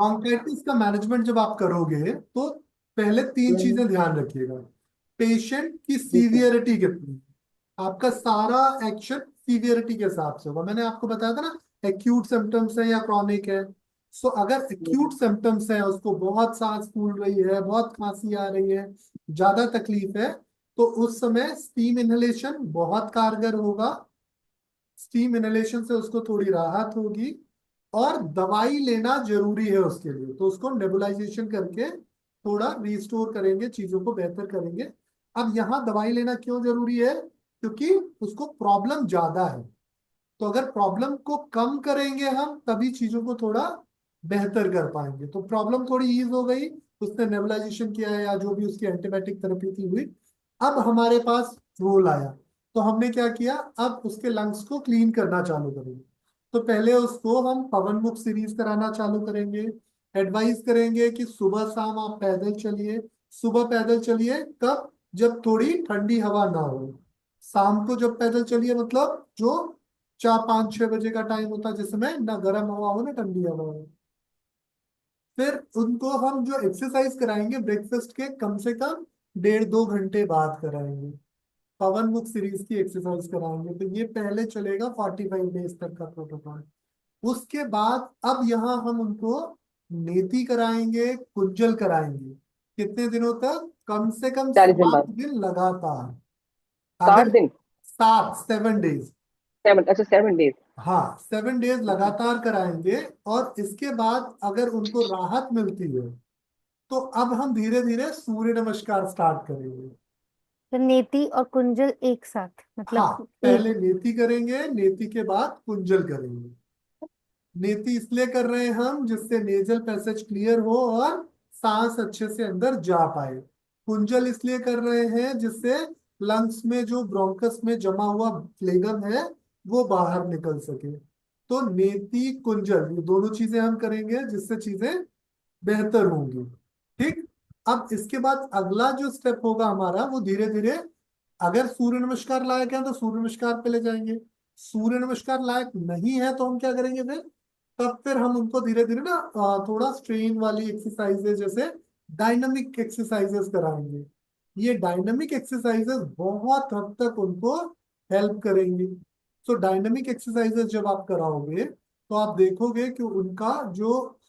Bronchitis का management जब आप करोगे तो पहले तीन हम्म, चीजें ध्यान रखिएगा। पेशेंट की ठीक है। सीवियरिटी कितनी है, आपका सारा एक्शन सीवियरिटी के हिसाब से होगा। मैंने आपको बताया था ना, एक्यूट सिम्टम्स है या क्रॉनिक है। सो अगर एक्यूट हम्म, सिम्टम्स है, उसको बहुत सांस फूल रही है, बहुत खांसी आ रही है, ज्यादा तकलीफ है, तो उस समय स्टीम इनहेलेशन बहुत कारगर होगा। स्टीम इनहेलेशन से उसको थोड़ी राहत होगी। और दवाई लेना जरूरी है उसके लिए, तो उसको नेबुलाइजेशन करके थोड़ा रिस्टोर करेंगे, चीजों को बेहतर करेंगे। अब यहाँ दवाई लेना क्यों जरूरी है, क्योंकि उसको प्रॉब्लम ज्यादा है। तो अगर प्रॉब्लम को कम करेंगे हम, तभी चीजों को थोड़ा बेहतर कर पाएंगे। तो प्रॉब्लम थोड़ी ईज हो गई, उसने नेबुलाइजेशन किया है या जो भी उसकी एंटीबायोटिक थेरेपी थी हुई। अब हमारे पास रोल आया, तो हमने क्या किया, अब उसके लंग्स को क्लीन करना चालू करेंगे। तो पहले उसको हम पवन मुक्त सीरीज कराना चालू करेंगे। एडवाइस करेंगे कि सुबह शाम आप पैदल चलिए। सुबह पैदल चलिए कब, जब थोड़ी ठंडी हवा ना हो। शाम को जब पैदल चलिए, मतलब जो 4 5 6 बजे का टाइम होता है, जिसमें ना गर्म हवा हो ना ठंडी हवा हो। फिर उनको हम जो एक्सरसाइज कराएंगे ब्रेकफास्ट के कम से कम 1.5 2 घंटे बाद कराएंगे। पवन मुक्त सीरीज की एक्सरसाइज कराएंगे। तो ये पहले चलेगा 45 डेज तक का प्रोटोकॉल। उसके बाद अब यहाँ हम उनको नेति कराएंगे, कुंजल कराएंगे। कितने दिनों तक, कम से कम 40 दिन सात बाद। दिन लगातार। अगर 60 दिन। 7 7 डेज, 7, अच्छा 7 डेज। हाँ 7 डेज लगातार कराएंगे। और इसके बाद अगर उनको राहत मिलती है, तो अब हम धीरे धीरे सूर्य नमस्कार स्टार्ट करेंगे। तो नेति और कुंजल एक साथ हाँ, मतलब एक। पहले नेति करेंगे, नेति के बाद कुंजल करेंगे। नेति इसलिए कर रहे हैं हम, जिससे नेजल पैसेज क्लियर हो और सांस अच्छे से अंदर जा पाए। कुंजल इसलिए कर रहे हैं जिससे लंग्स में जो ब्रोंकस में जमा हुआ फ्लेगम है वो बाहर निकल सके। तो नेति कुंजल ये दोनों चीजें हम करेंगे, जिससे चीजें बेहतर होंगी। ठीक। अब इसके बाद अगला जो स्टेप होगा हमारा, वो धीरे धीरे, अगर सूर्य नमस्कार लायक है तो सूर्य नमस्कार पे ले जाएंगे। सूर्य नमस्कार लायक नहीं है तो हम क्या करेंगे फिर, तब फिर हम उनको धीरे धीरे ना थोड़ा स्ट्रेन वाली एक्सरसाइजेज, जैसे डायनामिक एक्सरसाइजेस कराएंगे। ये डायनामिक एक्सरसाइजेस बहुत हद तक उनको हेल्प करेंगी। सो डायनामिक एक्सरसाइजेस जब आप कराओगे, तो आप देखोगे कि उनका जो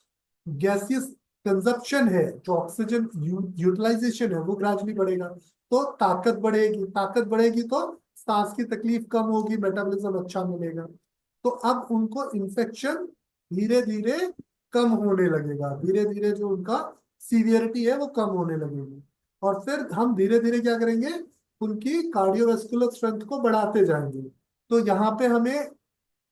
गैसियस कंजप्शन है, जो ऑक्सीजन यूटिलाइजेशन है, वो ग्रेजुअली बढ़ेगा। तो ताकत बढ़ेगी, ताकत बढ़ेगी तो सांस की तकलीफ कम होगी, मेटाबॉलिज्म अच्छा मिलेगा। तो अब उनको इन्फेक्शन धीरे धीरे कम होने लगेगा, धीरे धीरे जो उनका सीवियरिटी है वो कम होने लगेगी। और फिर हम धीरे धीरे क्या करेंगे, उनकी कार्डियोवास्कुलर स्ट्रेंथ को बढ़ाते जाएंगे। तो यहाँ पे हमें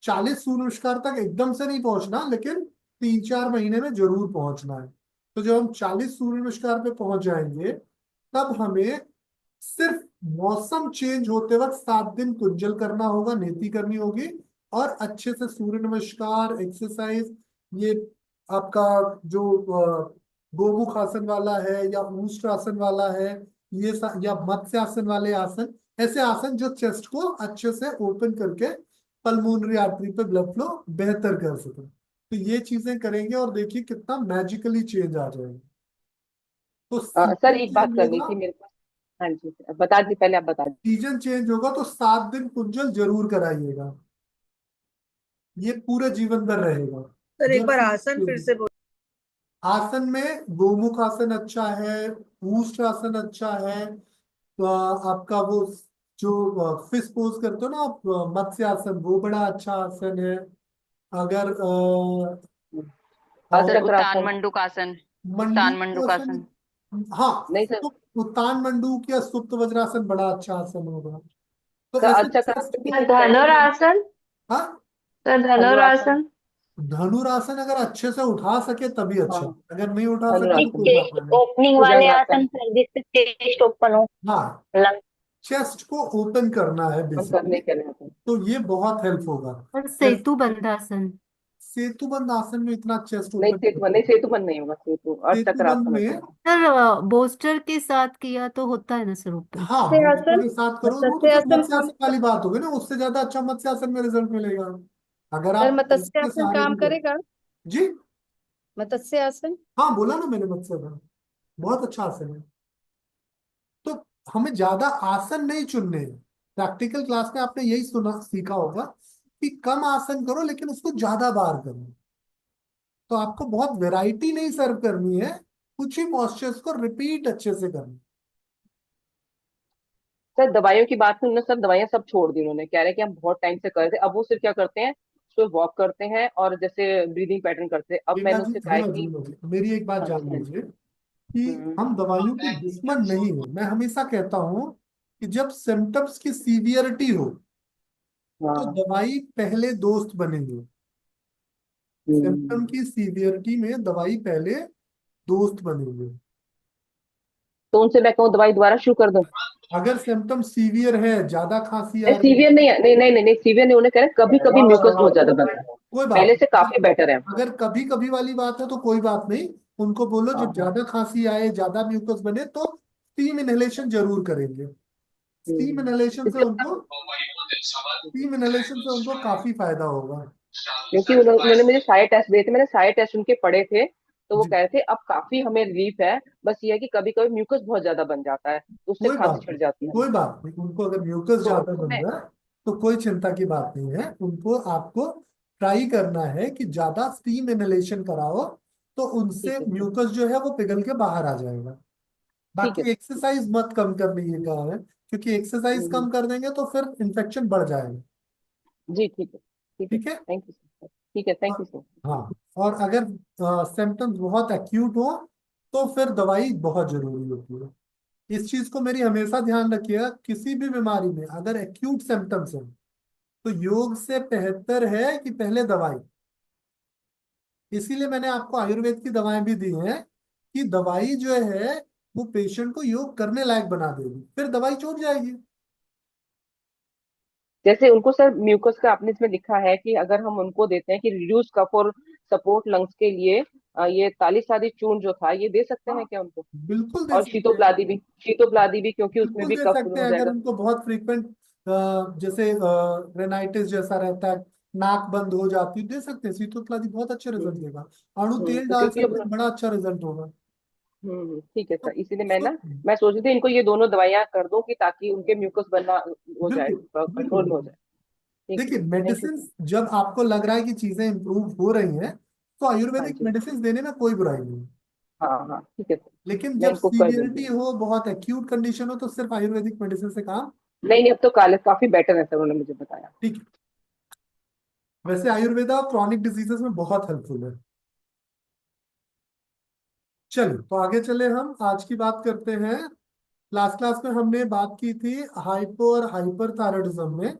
40 सूर्य नमस्कार तक एकदम से नहीं पहुंचना, लेकिन 3 4 महीने में जरूर पहुंचना है। तो जब हम 40 सूर्य नमस्कार पे पहुंच जाएंगे, तब हमें सिर्फ मौसम चेंज होते वक्त 7 दिन कुंजल करना होगा, नेति करनी होगी। और अच्छे से सूर्य नमस्कार एक्सरसाइज, ये आपका जो गोमुख आसन वाला है या ऊष्ट आसन वाला है, या मत्स्य आसन वाले आसन, ऐसे आसन जो चेस्ट को अच्छे से ओपन करके पल्मोनरी आर्टरी पे ब्लड फ्लो बेहतर कर सके। तो ये चीजें करेंगे और देखिए कितना मैजिकली चेंज आ जाएगा। तो सर सीजन एक बात चेंज करनी होगा। थी मेरे पास। हाँ जी सर, बता दी, पहले आप बता दी। सीजन चेंज होगा तो 7 दिन कुंजल जरूर कराइएगा, ये पूरे जीवन भर रहेगा। सर एक जब बार आसन फिर सीजन, से बोल। आसन में गोमुख आसन अच्छा है, ऊष्ट आसन अच्छा है। तो आपका वो जो फिश पोज करते हो ना आप, मत्स्य आसन, वो बड़ा अच्छा आसन है। अगर हाँ, और सर उत्तान चक्रासन। मंडूकासन। उत्तान मंडूक आसन, मंडूकासन। हाँ, नहीं सर। उत्तान मंडूक या सुप्त वज्रासन बड़ा अच्छा आसन होगा। तो सर ऐसे चेस्ट चक्रासन भी को, ठीक रहता है। धनुरासन। हाँ, सर धनुरासन। धनुरासन। धनुरासन अगर अच्छे से उठा सके तभी अच्छा, हाँ, अगर नहीं उठा सके तो एक धनुरासन। कोई बात चेस्ट नहीं। ओपनिंग वाले भुजंगासन। आसन सर, जिससे चेस्ट ओपन हो, हाँ, लंग। चेस्ट को ओपन करना है हम बेसिकली। करने के लिए आते हैं। तो ये बहुत हेल्प होगा। और फिर सेतु बंधासन। सेतुबंद आसन में इतना चेस्ट नहीं ओपन सेतु, नहीं। नहीं सेतुबंद नहीं होगा, सेतु और सेतुबंद चक्रासन में, होता है। सर बोस्टर के साथ किया तो होता है ना सर ओपन। हाँ, मत्स्यासन। भूतों के साथ करो, वो तो फिर मत्स्यासन मत्स्यासन वाली बात होगी ना, उससे ज्यादा अच्छा मत्स्यासन में रिजल्ट मिलेगा। अगर सर आप इसके मत्स्यासन सहारे काम भी करो। करेगा? जी, मत्स्य आसन। हाँ बोला ना मैंने, मत्स्यासन बहुत अच्छा आसन है। तो हमें ज्यादा आसन नहीं चुनने हैं। प्रैक्टिकल क्लास में आपने यही सुना सीखा होगा कि कम आसन करो लेकिन उसको ज्यादा बार करो। तो आपको बहुत वैरायटी नहीं सर्व करनी है, कुछ ही पॉस्चर्स को रिपीट अच्छे से करना। सर दवाइयों की बात में उन्होंने सब दवाइयां सब छोड़ दी, उन्होंने कह रहे हैं कि हम बहुत टाइम से कर रहे थे, अब वो सिर्फ क्या करते हैं, उसको वॉक करते हैं और जैसे ब्रीदिंग पैटर्न करते हैं। अब रीना मैंने जी, उनसे कहा है रीना जी, कि मुझे मेरी एक बात हाँ जान जी, हाँ जी। लीजिए कि हम्म। हम दवाइयों के दुश्मन नहीं है। मैं हमेशा कहता हूँ कि जब सिम्टम्स की सीवियरिटी हो तो हाँ। दवाई पहले दोस्त बनेंगे। सिम्टम हम्म। की सीवियरिटी में दवाई पहले दोस्त बनेंगे। तो उनसे मैं कहूँ दवाई दोबारा शुरू कर दूं? अगर सिम्टम सीवियर है, ज्यादा खांसी नहीं आ रही है, सीवियर नहीं है, नहीं नहीं नहीं, नहीं सीवियर नहीं, उन्हें कह रहे कभी कभी म्यूकस बहुत ज्यादा बनता है, कोई बात पहले से नहीं। काफी बेटर है। अगर कभी कभी वाली बात है तो कोई बात नहीं। उनको बोलो जब हाँ। ज्यादा खांसी आए, ज्यादा म्यूकस बने तो स्टीम इनहेलेशन जरूर करेंगे। स्टीम इनहेलेशन से इसके उनको स्टीम इनहेलेशन से उनको काफी फायदा होगा। क्योंकि उन्होंने मुझे सारे टेस्ट दिए थे, मैंने सारे टेस्ट उनके पढ़े थे, तो वो जी, कह रहे थे अब काफी हमें रिलीफ है, बस ये है कि कभी कभी म्यूकस बहुत ज्यादा बन जाता है तो उससे कोई खांसी बात छिड़ नहीं, जाती है। कोई बात नहीं। उनको अगर म्यूकस ज्यादा तो बन मैं रहा है तो कोई चिंता की बात नहीं है। उनको आपको ट्राई करना है कि ज्यादा स्टीम इनहेलेशन कराओ, तो उनसे ठीक है सर। म्यूकस जो है वो पिघल के बाहर आ जाएगा। ठीक है बाकी सर। एक्सरसाइज मत कम करने ये कहा है, क्योंकि एक्सरसाइज हम्म, कम कर देंगे तो फिर इन्फेक्शन बढ़ जाएगा। जी ठीक है, ठीक है, ठीक है। थैंक यू सर, ठीक है, थैंक और- यू सर। हाँ, और अगर सिम्टम्स बहुत एक्यूट हो तो फिर दवाई बहुत जरूरी होती है। इस चीज को मेरी हमेशा ध्यान रखिएगा, किसी भी बीमारी में अगर एक्यूट सिम्टम्स हैं तो योग से बेहतर है कि पहले दवाई। इसीलिए मैंने आपको आयुर्वेद की दवाएं भी दी हैं कि दवाई जो है वो पेशेंट को योग करने लायक बना देगी, फिर दवाई छूट जाएगी। जैसे उनको सर म्यूकस का आपने इसमें लिखा है कि अगर हम उनको देते हैं कि रिड्यूस कफ और सपोर्ट लंग्स के लिए ये तालीस आदि चूर्ण जो था ये दे सकते हैं हाँ, क्या उनको? बिल्कुल दे और सकते हैं। शीतोप्लादी भी क्योंकि उसमें बिल्कुल भी दे कफ सकते हो हैं अगर जाएगा। उनको बहुत फ्रीक्वेंट जैसे रेनाइटिस जैसा रहता है, नाक बंद हो जाती है, दे सकते हैं। शीतोपलादी बहुत अच्छे रिजल्ट देगा। अणु तेल तो डाल क्योंकि सकते अब हैं, बड़ा अच्छा रिजल्ट होगा। ठीक है तो सर, इसीलिए मैं उसको ना मैं सोच रही थी इनको ये दोनों दवाइयां कर दूं कि ताकि उनके म्यूकस बनना हो जाए, बिल्कुल, बिल्कुल, कंट्रोल में हो बिल्कुल। जाए। ठीक है देखिए, sir, thank you medicine sir. जब आपको लग रहा है कि चीजें इंप्रूव हो रही हैं तो हाँ आयुर्वेदिक जी। मेडिसिन देने में कोई बुराई नहीं है। हाँ हाँ ठीक है सर, लेकिन मैं जब इनको कर सीवियरिटी दूंगी। हो, बहुत एक्यूट कंडीशन हो, तो सिर्फ आयुर्वेदिक मेडिसिन से काम। नहीं नहीं, अब तो काले काफी बेटर है सर, उन्होंने मुझे बताया। ठीक है। वैसे आयुर्वेदा क्रॉनिक डिजीजेस में बहुत हेल्पफुल है। चलिए, तो आगे चले, हम आज की बात करते हैं। लास्ट क्लास में हमने बात की थी हाइपो और हाइपर थायराइडिज्म में।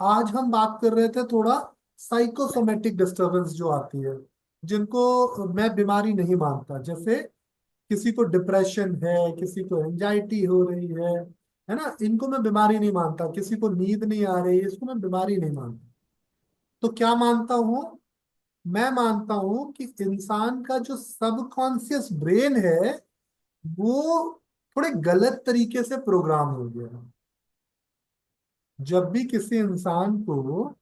आज हम बात कर रहे थे थोड़ा साइकोसोमेटिक डिस्टरबेंस जो आती है, जिनको मैं बीमारी नहीं मानता। जैसे किसी को डिप्रेशन है, किसी को एंजाइटी हो रही है ना, इनको मैं बीमारी नहीं मानता। किसी को नींद नहीं आ रही है, इसको मैं बीमारी नहीं मानता। तो क्या मानता हूँ? मैं मानता हूँ कि इंसान का जो सबकॉन्शियस ब्रेन है वो थोड़े गलत तरीके से प्रोग्राम हो गया है। जब भी किसी इंसान को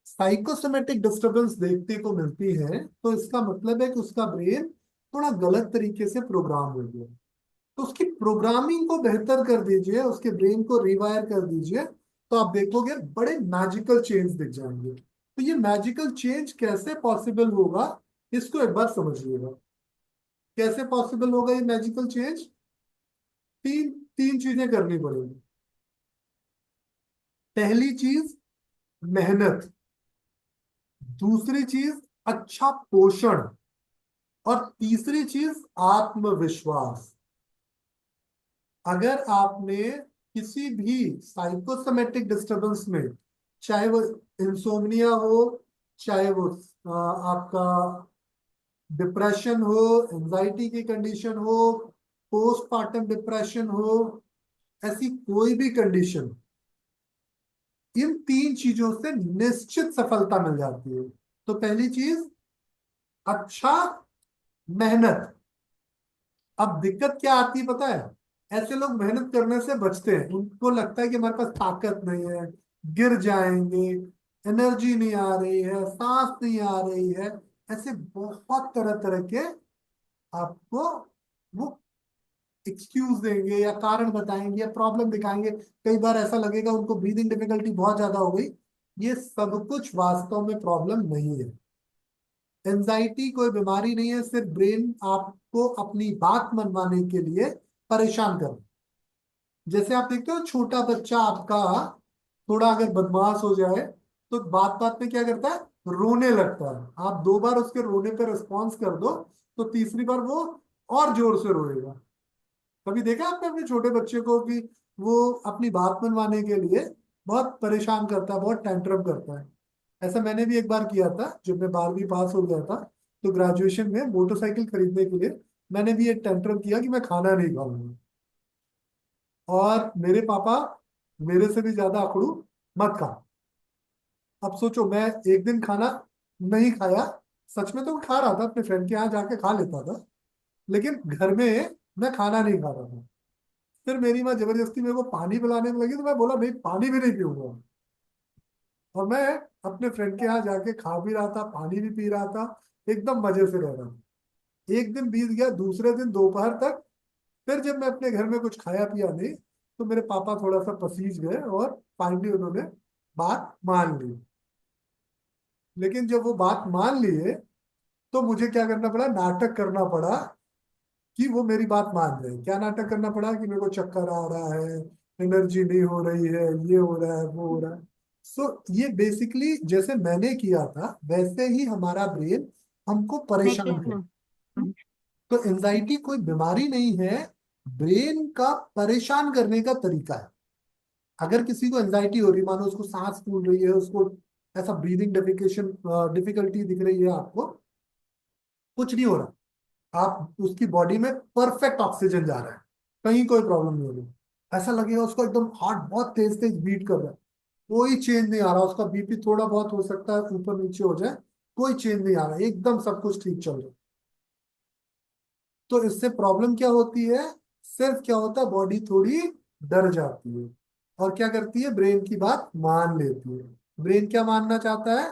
साइकोसोमेटिक डिस्टरबेंस देखने को मिलती है तो इसका मतलब है कि उसका ब्रेन थोड़ा गलत तरीके से प्रोग्राम हो गया। तो उसकी प्रोग्रामिंग को बेहतर कर दीजिए, उसके ब्रेन को रिवायर कर दीजिए, तो आप देखोगे बड़े मैजिकल चेंज दिख जाएंगे। तो ये मैजिकल चेंज कैसे पॉसिबल होगा, इसको एक बार समझिएगा। कैसे पॉसिबल होगा ये मैजिकल चेंज? तीन तीन चीजें करनी पड़ेगी। पहली चीज, मेहनत। दूसरी चीज, अच्छा पोषण। और तीसरी चीज, आत्मविश्वास। अगर आपने किसी भी साइकोसोमेटिक डिस्टरबेंस में, चाहे वो इंसोम्निया हो, चाहे वो आपका डिप्रेशन हो, एंजाइटी की कंडीशन हो, पोस्टमार्टम डिप्रेशन हो, ऐसी कोई भी कंडीशन, इन तीन चीजों से निश्चित सफलता मिल जाती है। तो पहली चीज, अच्छा, मेहनत। अब दिक्कत क्या आती है पता है? ऐसे लोग मेहनत करने से बचते हैं। उनको लगता है कि हमारे पास ताकत नहीं है, गिर जाएंगे, एनर्जी नहीं आ रही है, सांस नहीं आ रही है, ऐसे बहुत तरह तरह के आपको वो एक्सक्यूज देंगे या कारण बताएंगे या प्रॉब्लम दिखाएंगे। कई बार ऐसा लगेगा उनको ब्रीदिंग डिफिकल्टी बहुत ज्यादा हो गई। ये सब कुछ वास्तव में प्रॉब्लम नहीं है। एंजाइटी कोई बीमारी नहीं है, सिर्फ ब्रेन आपको अपनी बात मनवाने के लिए परेशान कर। जैसे आप देखते हो छोटा बच्चा आपका थोड़ा अगर बदमाश हो जाए तो बात बात में क्या करता है, रोने लगता है। आप 2 बार उसके रोने पर रिस्पॉन्स कर दो तो तीसरी बार वो और जोर से रोएगा। कभी देखा आपने अपने छोटे बच्चे को कि वो अपनी बात मनवाने के लिए बहुत परेशान करता है, बहुत टेंट्रम करता है। ऐसा मैंने भी एक बार किया था जब मैं 12वीं पास हो गया था। तो ग्रेजुएशन में मोटरसाइकिल खरीदने के लिए मैंने भी एक टेंट्रम किया कि मैं खाना नहीं खाऊंगा। और मेरे पापा मेरे से भी ज्यादा अकड़ू, मत खा। अब सोचो मैं एक दिन खाना नहीं खाया। सच में तो मैं खा रहा था, अपने फ्रेंड के यहाँ जाके खा लेता था, लेकिन घर में मैं खाना नहीं खा रहा था। फिर मेरी माँ जबरदस्ती मेरे को पानी पिलाने में लगी तो मैं बोला नहीं, पानी भी नहीं पीऊंगा। और मैं अपने फ्रेंड के यहाँ जाके खा भी रहा था, पानी भी पी रहा था, एकदम मजे से रह रहा था। एक दिन बीत गया, दूसरे दिन दोपहर तक फिर जब मैं अपने घर में कुछ खाया पिया नहीं तो मेरे पापा थोड़ा सा पसीज गए और फाइनली उन्होंने बात मान ली। लेकिन जब वो बात मान लिए तो मुझे क्या करना पड़ा, नाटक करना पड़ा कि वो मेरी बात मान रहे हैं। क्या नाटक करना पड़ा कि मेरे को चक्कर आ रहा है, एनर्जी नहीं हो रही है, ये हो रहा है, वो हो रहा है। सो ये बेसिकली जैसे मैंने किया था वैसे ही हमारा ब्रेन हमको परेशान लेकिन कर। तो एंजाइटी कोई बीमारी नहीं है, ब्रेन का परेशान करने का तरीका है। अगर किसी को एंजाइटी हो रही, मानो उसको सांस फूल रही है, उसको ऐसा ब्रीदिंग डिफिकेशन डिफिकल्टी दिख रही है, आपको कुछ नहीं हो रहा, आप उसकी बॉडी में परफेक्ट ऑक्सीजन जा रहा है, कहीं कोई प्रॉब्लम नहीं हो रही। ऐसा लगेगा उसको एकदम हार्ट बहुत तेज तेज बीट कर रहा है, कोई चेंज नहीं आ रहा। उसका बीपी थोड़ा बहुत हो सकता है ऊपर नीचे हो जाए, कोई चेंज नहीं आ रहा, एकदम सब कुछ ठीक चल रहा है। तो इससे प्रॉब्लम क्या होती है, सिर्फ क्या होता है, बॉडी थोड़ी डर जाती है और क्या करती है, ब्रेन की बात मान लेती है। ब्रेन क्या मानना चाहता है,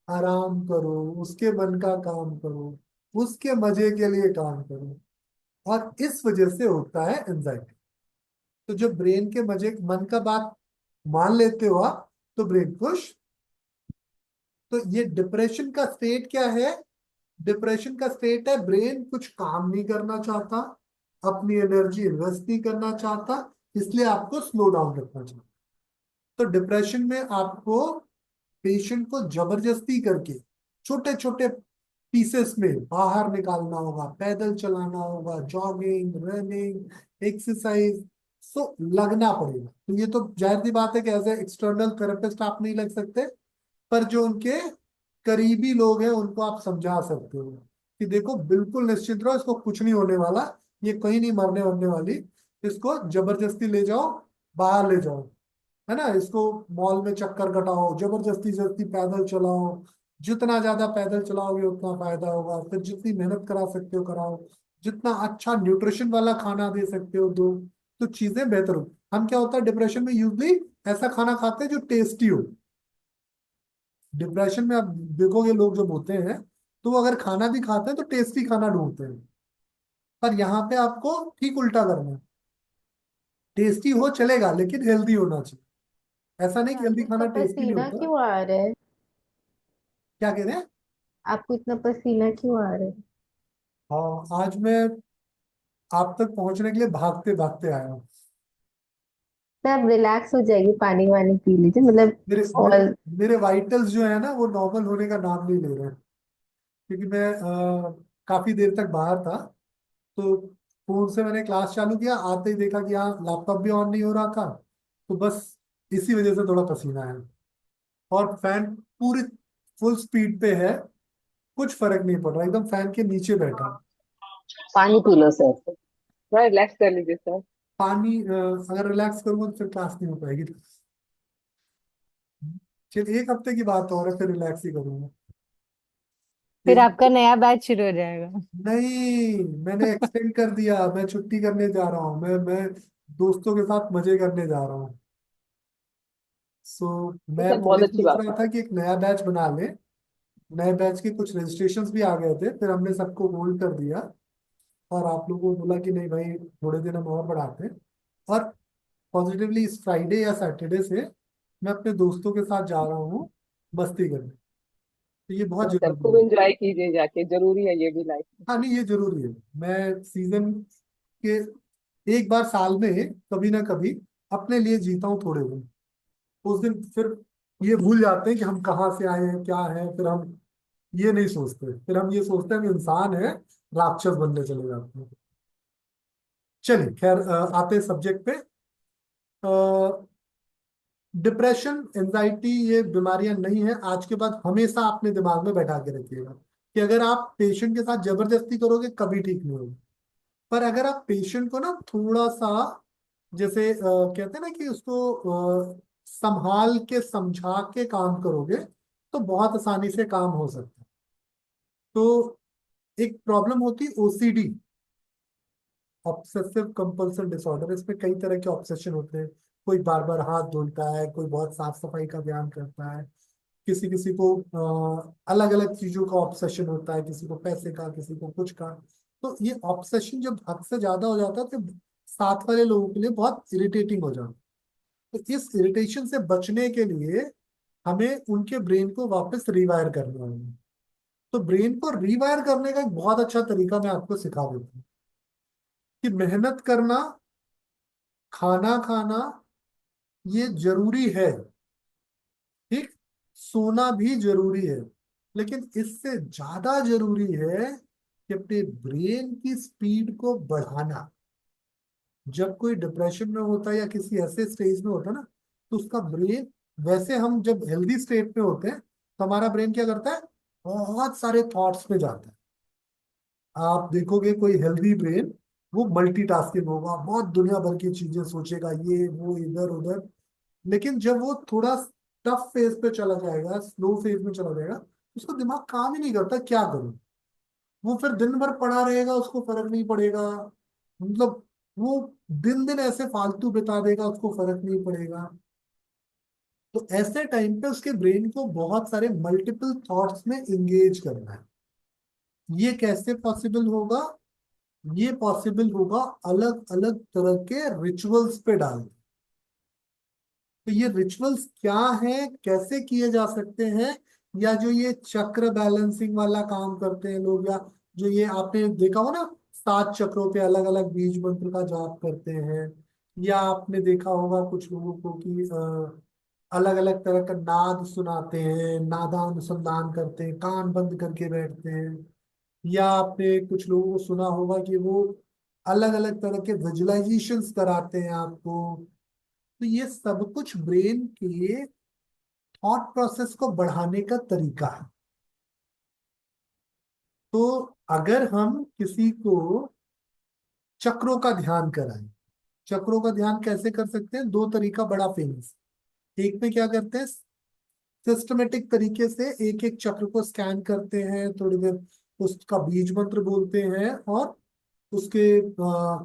आराम करो, उसके मन का काम करो, उसके मजे के लिए काम करो। और इस वजह से होता है एंजाइटी। तो जब ब्रेन के मजे मन का बात मान लेते हो आप तो ब्रेन खुश। तो ये डिप्रेशन का स्टेट क्या है, डिप्रेशन का स्टेट है ब्रेन कुछ काम नहीं करना चाहता, अपनी एनर्जी इन्वेस्ट नहीं करना चाहता, इसलिए आपको स्लो डाउन रखना चाहिए। तो डिप्रेशन में आपको पेशेंट को जबरदस्ती करके छोटे छोटे पीसेस में बाहर निकालना होगा, पैदल चलाना होगा, जॉगिंग, रनिंग, एक्सरसाइज। सो लगना पड़ेगा। तो ये तो जाहिर सी बात है कि एज ए एक्सटर्नल थेरेपिस्ट आप नहीं लग सकते, पर जो उनके करीबी लोग हैं उनको आप समझा सकते हो कि देखो बिल्कुल निश्चिंत रहो, इसको कुछ नहीं होने वाला, ये कहीं नहीं मरने वरने वाली। इसको जबरदस्ती ले जाओ, बाहर ले जाओ, है ना, इसको मॉल में चक्कर कटाओ, जबरदस्ती जस्ती पैदल चलाओ। जितना ज्यादा पैदल चलाओगे उतना फायदा होगा। फिर जितनी मेहनत करा सकते हो कराओ, जितना अच्छा न्यूट्रिशन वाला खाना दे सकते हो दो, तो चीजें बेहतर हो। हम क्या होता है डिप्रेशन में यूजली ऐसा खाना खाते हैं जो टेस्टी हो। डिप्रेशन में आप देखोगे लोग जब होते हैं तो वो अगर खाना भी खाते हैं तो टेस्टी खाना ढूंढते हैं। पर यहाँ पे आपको ठीक उल्टा करना है, टेस्टी हो चलेगा लेकिन हेल्दी होना चाहिए। ऐसा नहीं कि आपको हेल्दी इतना खाना टेस्टी नहीं पसीना होता। क्यों आ रहा है? क्या कह रहे हैं? आपको इतना पसीना क्यों आ रहा है? हाँ, आज मैं आप तक पहुंचने के लिए भागते भागते आया हूँ। तो आप रिलैक्स हो जाएगी, पानी वानी पी लीजिए मतलब। मेरे मेरे और मेरे वाइटल्स जो है ना वो नॉर्मल होने का नाम नहीं ले रहे हैं, क्योंकि मैं काफी देर तक बाहर था। तो फोन से मैंने क्लास चालू किया, आते ही देखा कि हाँ लैपटॉप भी ऑन नहीं हो रहा था। तो बस इसी वजह से थोड़ा पसीना आया। और फैन पूरी फुल स्पीड पे है, कुछ फर्क नहीं पड़ रहा, एकदम फैन के नीचे बैठा हूं। पानी पी लो सर, थोड़ा रिलैक्स कर लीजिए सर। पानी अगर रिलैक्स करूंगा तो फिर क्लास नहीं हो पाएगी। चल, एक हफ्ते की बात और है, फिर रिलैक्स ही करूंगा। फिर एक, आपका नया बैच शुरू हो जाएगा। नहीं, मैंने एक्सटेंड कर दिया, मैं छुट्टी करने जा रहा हूँ, मैं दोस्तों के साथ मजे करने जा रहा हूँ। सो तो मैं सर बहुत पहले अच्छी सोच बात रहा है। था कि एक नया बैच बना ले, नए बैच के कुछ रजिस्ट्रेशंस भी आ गए थे, फिर हमने सबको होल्ड कर दिया और आप लोगों को बोला कि नहीं भाई, थोड़े दिन हम और बढ़ाते हैं। और पॉजिटिवली इस फ्राइडे या सैटरडे से मैं अपने दोस्तों के साथ जा रहा हूँ मस्ती करने। तो ये बहुत सर जरूरी खूब है। एंजॉय कीजिए जाके, जरूरी है ये भी लाइफ में। हाँ नहीं, ये जरूरी है। मैं सीजन के एक बार साल में कभी ना कभी अपने लिए जीता हूँ थोड़े दिन। उस दिन फिर ये भूल जाते हैं कि हम कहाँ से आए हैं, क्या है। फिर हम ये नहीं सोचते, फिर हम ये सोचते हैं हम इंसान है, राक्षस बनने चले जाते हैं। चलिए खैर, आते हैं सब्जेक्ट पे। डिप्रेशन, एंजाइटी ये बीमारियां नहीं है। आज के बाद हमेशा अपने दिमाग में बैठा के रखिएगा कि अगर आप पेशेंट के साथ जबरदस्ती करोगे कभी ठीक नहीं होगा। पर अगर आप पेशेंट को ना थोड़ा सा, जैसे कहते हैं ना कि उसको संभाल के समझा के काम करोगे तो बहुत आसानी से काम हो सकता है। तो एक प्रॉब्लम होती है ओसीडी, ऑब्सेसिव कंपल्सिव डिसऑर्डर। इसमें कई तरह के ऑब्सेशन होते हैं। कोई बार बार हाथ धुलता है, कोई बहुत साफ सफाई का ध्यान करता है, किसी किसी को अलग अलग चीजों का ऑब्सेशन होता है, किसी को पैसे का, किसी को कुछ का। तो ये ऑब्सेशन जब हद से ज्यादा हो जाता है तो साथ वाले लोगों के लिए बहुत इरिटेटिंग हो जाता है। तो इस इरिटेशन से बचने के लिए हमें उनके ब्रेन को वापस रिवायर करना होगा। तो ब्रेन को रिवायर करने का एक बहुत अच्छा तरीका मैं आपको सिखा देता हूँ कि मेहनत करना, खाना खाना ये जरूरी है, ठीक, सोना भी जरूरी है, लेकिन इससे ज्यादा जरूरी है कि अपने ब्रेन की स्पीड को बढ़ाना। जब कोई डिप्रेशन में होता है या किसी ऐसे स्टेज में होता है ना, तो उसका ब्रेन, वैसे हम जब हेल्दी स्टेट में होते हैं तो हमारा ब्रेन क्या करता है, बहुत सारे थॉट्स में जाता है। आप देखोगे कोई हेल्दी ब्रेन, वो मल्टीटास्किंग होगा, बहुत दुनिया भर की चीजें सोचेगा, ये वो इधर उधर। लेकिन जब वो थोड़ा टफ फेज पे चला जाएगा, स्लो फेज में चला जाएगा, उसका दिमाग काम ही नहीं करता क्या करूं। वो फिर दिन भर पड़ा रहेगा, उसको फर्क नहीं पड़ेगा। मतलब वो दिन दिन ऐसे फालतू बिता देगा, उसको फर्क नहीं पड़ेगा। तो ऐसे टाइम पे उसके ब्रेन को बहुत सारे मल्टीपल थॉट्स में इंगेज करना है। ये कैसे पॉसिबल होगा? ये पॉसिबल होगा अलग अलग तरह के रिचुअल्स पे डाल के। तो ये रिचुअल्स क्या है, कैसे किए जा सकते हैं? या जो ये चक्र बैलेंसिंग वाला काम करते हैं लोग, या जो ये आपने देखा हो ना, 7 चक्रों पे अलग अलग बीज मंत्र का जाप करते हैं। या आपने देखा होगा कुछ लोगों को कि अलग अलग तरह का नाद सुनाते हैं, नादानुसंधान करते हैं, कान बंद करके बैठते हैं। या आपने कुछ लोगों को सुना होगा कि वो अलग अलग तरह के विजुअलाइजेशंस कराते हैं आपको। तो ये सब कुछ ब्रेन के थॉट प्रोसेस को बढ़ाने का तरीका है। तो अगर हम किसी को चक्रों का ध्यान कराएं, चक्रों का ध्यान कैसे कर सकते हैं? दो तरीका बड़ा फेमस। एक में क्या करते हैं, सिस्टमेटिक तरीके से एक एक चक्र को स्कैन करते हैं, थोड़ी देर उसका बीज मंत्र बोलते हैं और उसके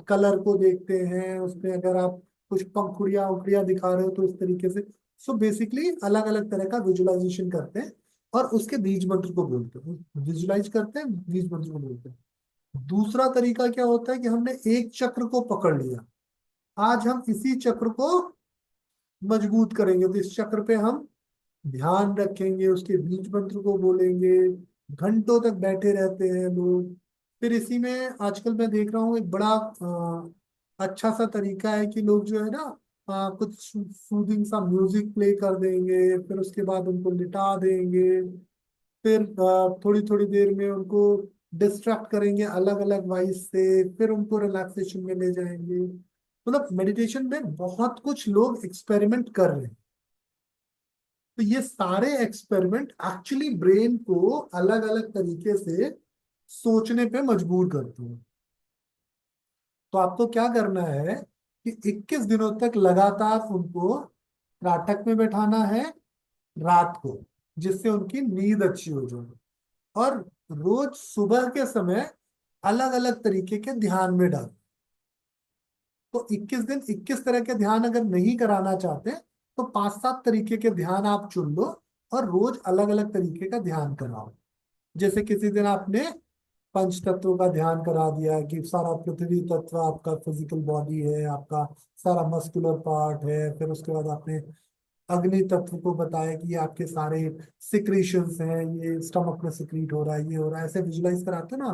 कलर को देखते हैं। उसमें अगर आप कुछ पंखुड़ियां उखड़ियां दिखा रहे हो तो उस तरीके से। सो बेसिकली अलग अलग तरह का विजुअलाइजेशन करते हैं और उसके बीज मंत्र को बोलते हैं, विजुअलाइज करते हैं, बीज मंत्र को बोलते हैं। दूसरा तरीका क्या होता है कि हमने एक चक्र को पकड़ लिया, आज हम इसी चक्र को मजबूत करेंगे। तो इस चक्र पे हम ध्यान रखेंगे, उसके बीज मंत्र को बोलेंगे। घंटों तक बैठे रहते हैं लोग। फिर इसी में आजकल मैं देख रहा हूँ एक बड़ा अच्छा सा तरीका है कि लोग जो है ना, कुछ सूदिंग सा म्यूजिक प्ले कर देंगे, फिर उसके बाद उनको लिटा देंगे। फिर थोड़ी थोड़ी देर में उनको डिस्ट्रैक्ट करेंगे अलग अलग वॉइस से, फिर उनको रिलैक्सेशन में ले जाएंगे। मतलब मेडिटेशन में बहुत कुछ लोग एक्सपेरिमेंट कर रहे हैं। तो ये सारे एक्सपेरिमेंट एक्चुअली ब्रेन को अलग अलग तरीके से सोचने पे मजबूर करते हैं। तो आपको क्या करना है कि 21 दिनों तक लगातार उनको त्राटक में बैठाना है रात को, जिससे उनकी नींद अच्छी हो जाए। और रोज सुबह के समय अलग अलग तरीके के ध्यान में डाल। तो 21 दिन 21 तरह के ध्यान अगर नहीं कराना चाहते तो 5-7 तरीके के ध्यान आप चुन लो और रोज अलग अलग तरीके का ध्यान कराओ। जैसे किसी दिन आपने पंच तत्वों का ध्यान करा दिया कि सारा पृथ्वी तत्व आपका फिजिकल बॉडी है, आपका सारा मस्कुलर पार्ट है। फिर उसके बाद आपने अग्नि तत्व को बताया कि ये आपके सारे सिक्रीशंस हैं, ये स्टमक में सिक्रीट हो रहा है, ये हो रहा है, ऐसे विजुलाइज कराते हैं ना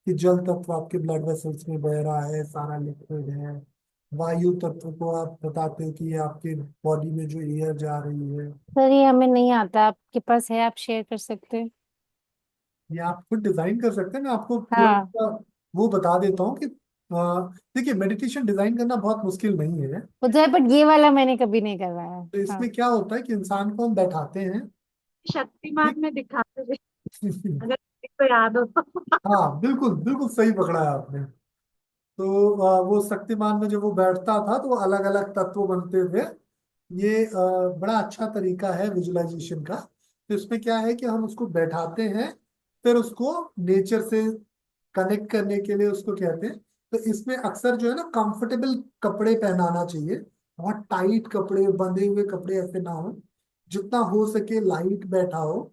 कि जल तत्व आपके ब्लड वेसल्स में बह रहा है, सारा लिक्विड है। वायु तत्व को आप बताते हैं कि ये आपके बॉडी में जो एयर जा रही है। सर ये हमें नहीं आता, आपके पास है, आप शेयर कर सकते हैं? ये आप खुद डिजाइन कर सकते हैं, मैं आपको पूरा हाँ। उसका वो बता देता हूँ कि देखिए मेडिटेशन डिजाइन करना बहुत मुश्किल नहीं है। वो तो है, बट ये वाला मैंने कभी नहीं करवाया। तो हाँ। इसमें क्या होता है कि इंसान को हम बैठाते हैं। शक्तिमान ठीक। में दिखाते थे, अगर किसी को याद हो तो। हाँ बिल्कुल बिल्कुल सही पकड़ा है आपने। तो वो शक्तिमान में जब वो बैठता था तो अलग अलग तत्व बनते थे। ये बड़ा अच्छा तरीका है विजुअलाइजेशन का। तो इसमें क्या है कि हम उसको बैठाते हैं, फिर उसको नेचर से कनेक्ट करने के लिए उसको कहते हैं। तो इसमें अक्सर जो है ना कंफर्टेबल कपड़े पहनाना चाहिए। बहुत टाइट कपड़े, बंधे हुए कपड़े ऐसे ना हो, जितना हो सके लाइट बैठा हो।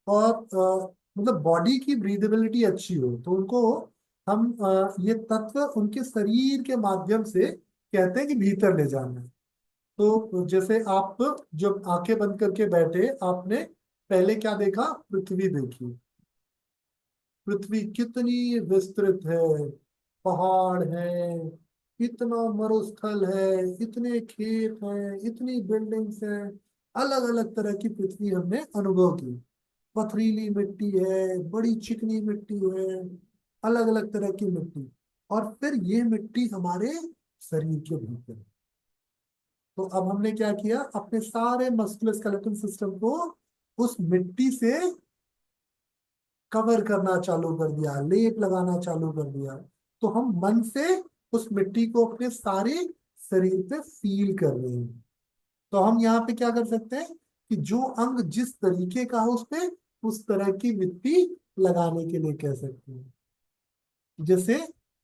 और मतलब बॉडी की ब्रीदेबिलिटी अच्छी हो, तो उनको हम ये तत्व उनके शरीर के माध्यम से कहते हैं कि भीतर ले जाना है। तो जैसे आप जब आंखें बंद करके बैठे, आपने पहले क्या देखा? पृथ्वी देखी। पृथ्वी कितनी विस्तृत है, पहाड़ है, इतना मरुस्थल है, इतने खेत हैं, इतनी बिल्डिंग्स हैं। अलग अलग तरह की पृथ्वी हमने अनुभव की। पथरीली मिट्टी है, बड़ी चिकनी मिट्टी है, अलग अलग तरह की मिट्टी। और फिर ये मिट्टी हमारे शरीर के भीतर है। तो अब हमने क्या किया, अपने सारे मस्कुलोस्केलेटल सिस्टम को उस मिट्टी से कवर करना चालू कर दिया, लेप लगाना चालू कर दिया। तो हम मन से उस मिट्टी को अपने सारे शरीर पे फील कर रहे हैं। तो हम यहाँ पे क्या कर सकते हैं कि जो अंग जिस तरीके का हो उस पे उस तरह की मिट्टी लगाने के लिए कह सकते हैं। जैसे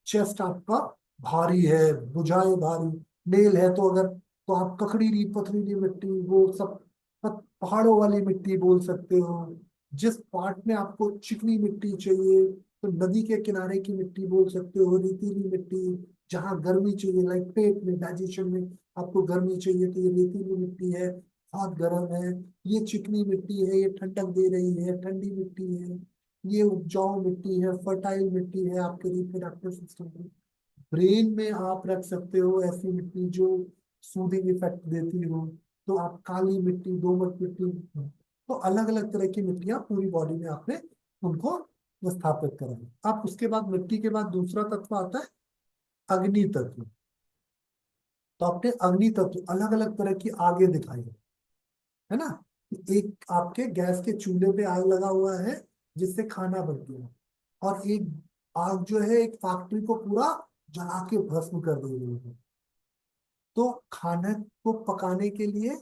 चेस्ट आपका भारी है, भुजाएं भारी, नेल है, तो अगर तो आप ककड़ीली पथरीली मिट्टी वो सब पहाड़ों वाली मिट्टी बोल सकते हो। जिस पार्ट में आपको चिकनी मिट्टी चाहिए तो नदी के किनारे की मिट्टी बोल सकते हो, रेतीली मिट्टी। जहाँ गर्मी चाहिए, लाइक पेट में, डाइजेशन में आपको गर्मी चाहिए, तो ये रेतीली मिट्टी है, बहुत गर्म है। ये चिकनी मिट्टी है, ये ठंडक दे रही है, ठंडी मिट्टी है। ये उपजाऊ मिट्टी है, फर्टाइल मिट्टी है आपके रिप्रोडक्टिव सिस्टम में। ब्रेन में आप रख सकते हो ऐसी मिट्टी जो सूदिंग इफेक्ट देती हो। तो आप काली मिट्टी, दोमट मिट्टी, तो अलग अलग तरह की मिट्टियां पूरी बॉडी में आपने उनको स्थापित करा है। अब उसके बाद मिट्टी के बाद दूसरा तत्व आता है अग्नि तत्व। तो आपने अग्नि तत्व अलग अलग तरह की आगे दिखाई है ना। एक आपके गैस के चूल्हे पे आग लगा हुआ है जिससे खाना बनती है, और एक आग जो है एक फैक्ट्री को पूरा जला के भस्म कर दे रही है। तो खाने को पकाने के लिए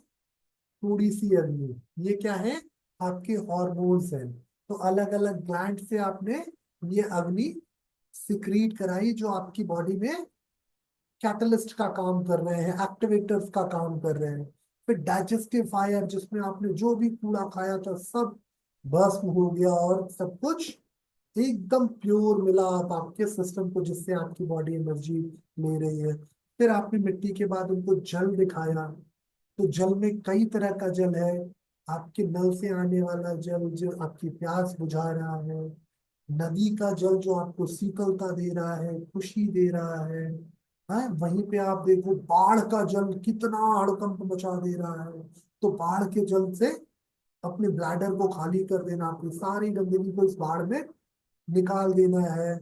थोड़ी सी अग्नि, ये क्या है? आपके हॉर्मोन्स हैं। तो अलग अलग ग्लैंड से आपने ये अग्नि सिक्रीट कराई जो आपकी बॉडी में कैटलिस्ट का काम कर रहे हैं, एक्टिवेटर्स का काम कर रहे हैं। फिर डाइजेस्टिव फायर, जिसमें आपने जो भी कूड़ा खाया था सब भस्म हो गया और सब कुछ एकदम प्योर मिला आप आपके सिस्टम को, जिससे आपकी बॉडी एनर्जी ले रही है। फिर आपने मिट्टी के बाद उनको जल दिखाया। तो जल में कई तरह का जल है। आपके नल से आने वाला जल जो आपकी प्यास बुझा रहा है, नदी का जल जो आपको शीतलता दे रहा है, खुशी दे रहा है। हाँ, वहीं पे आप देखो बाढ़ का जल कितना हड़कंप मचा दे रहा है। तो बाढ़ के जल से अपने ब्लैडर को खाली कर देना, अपनी सारी गंदगी को इस बाढ़ में निकाल देना है।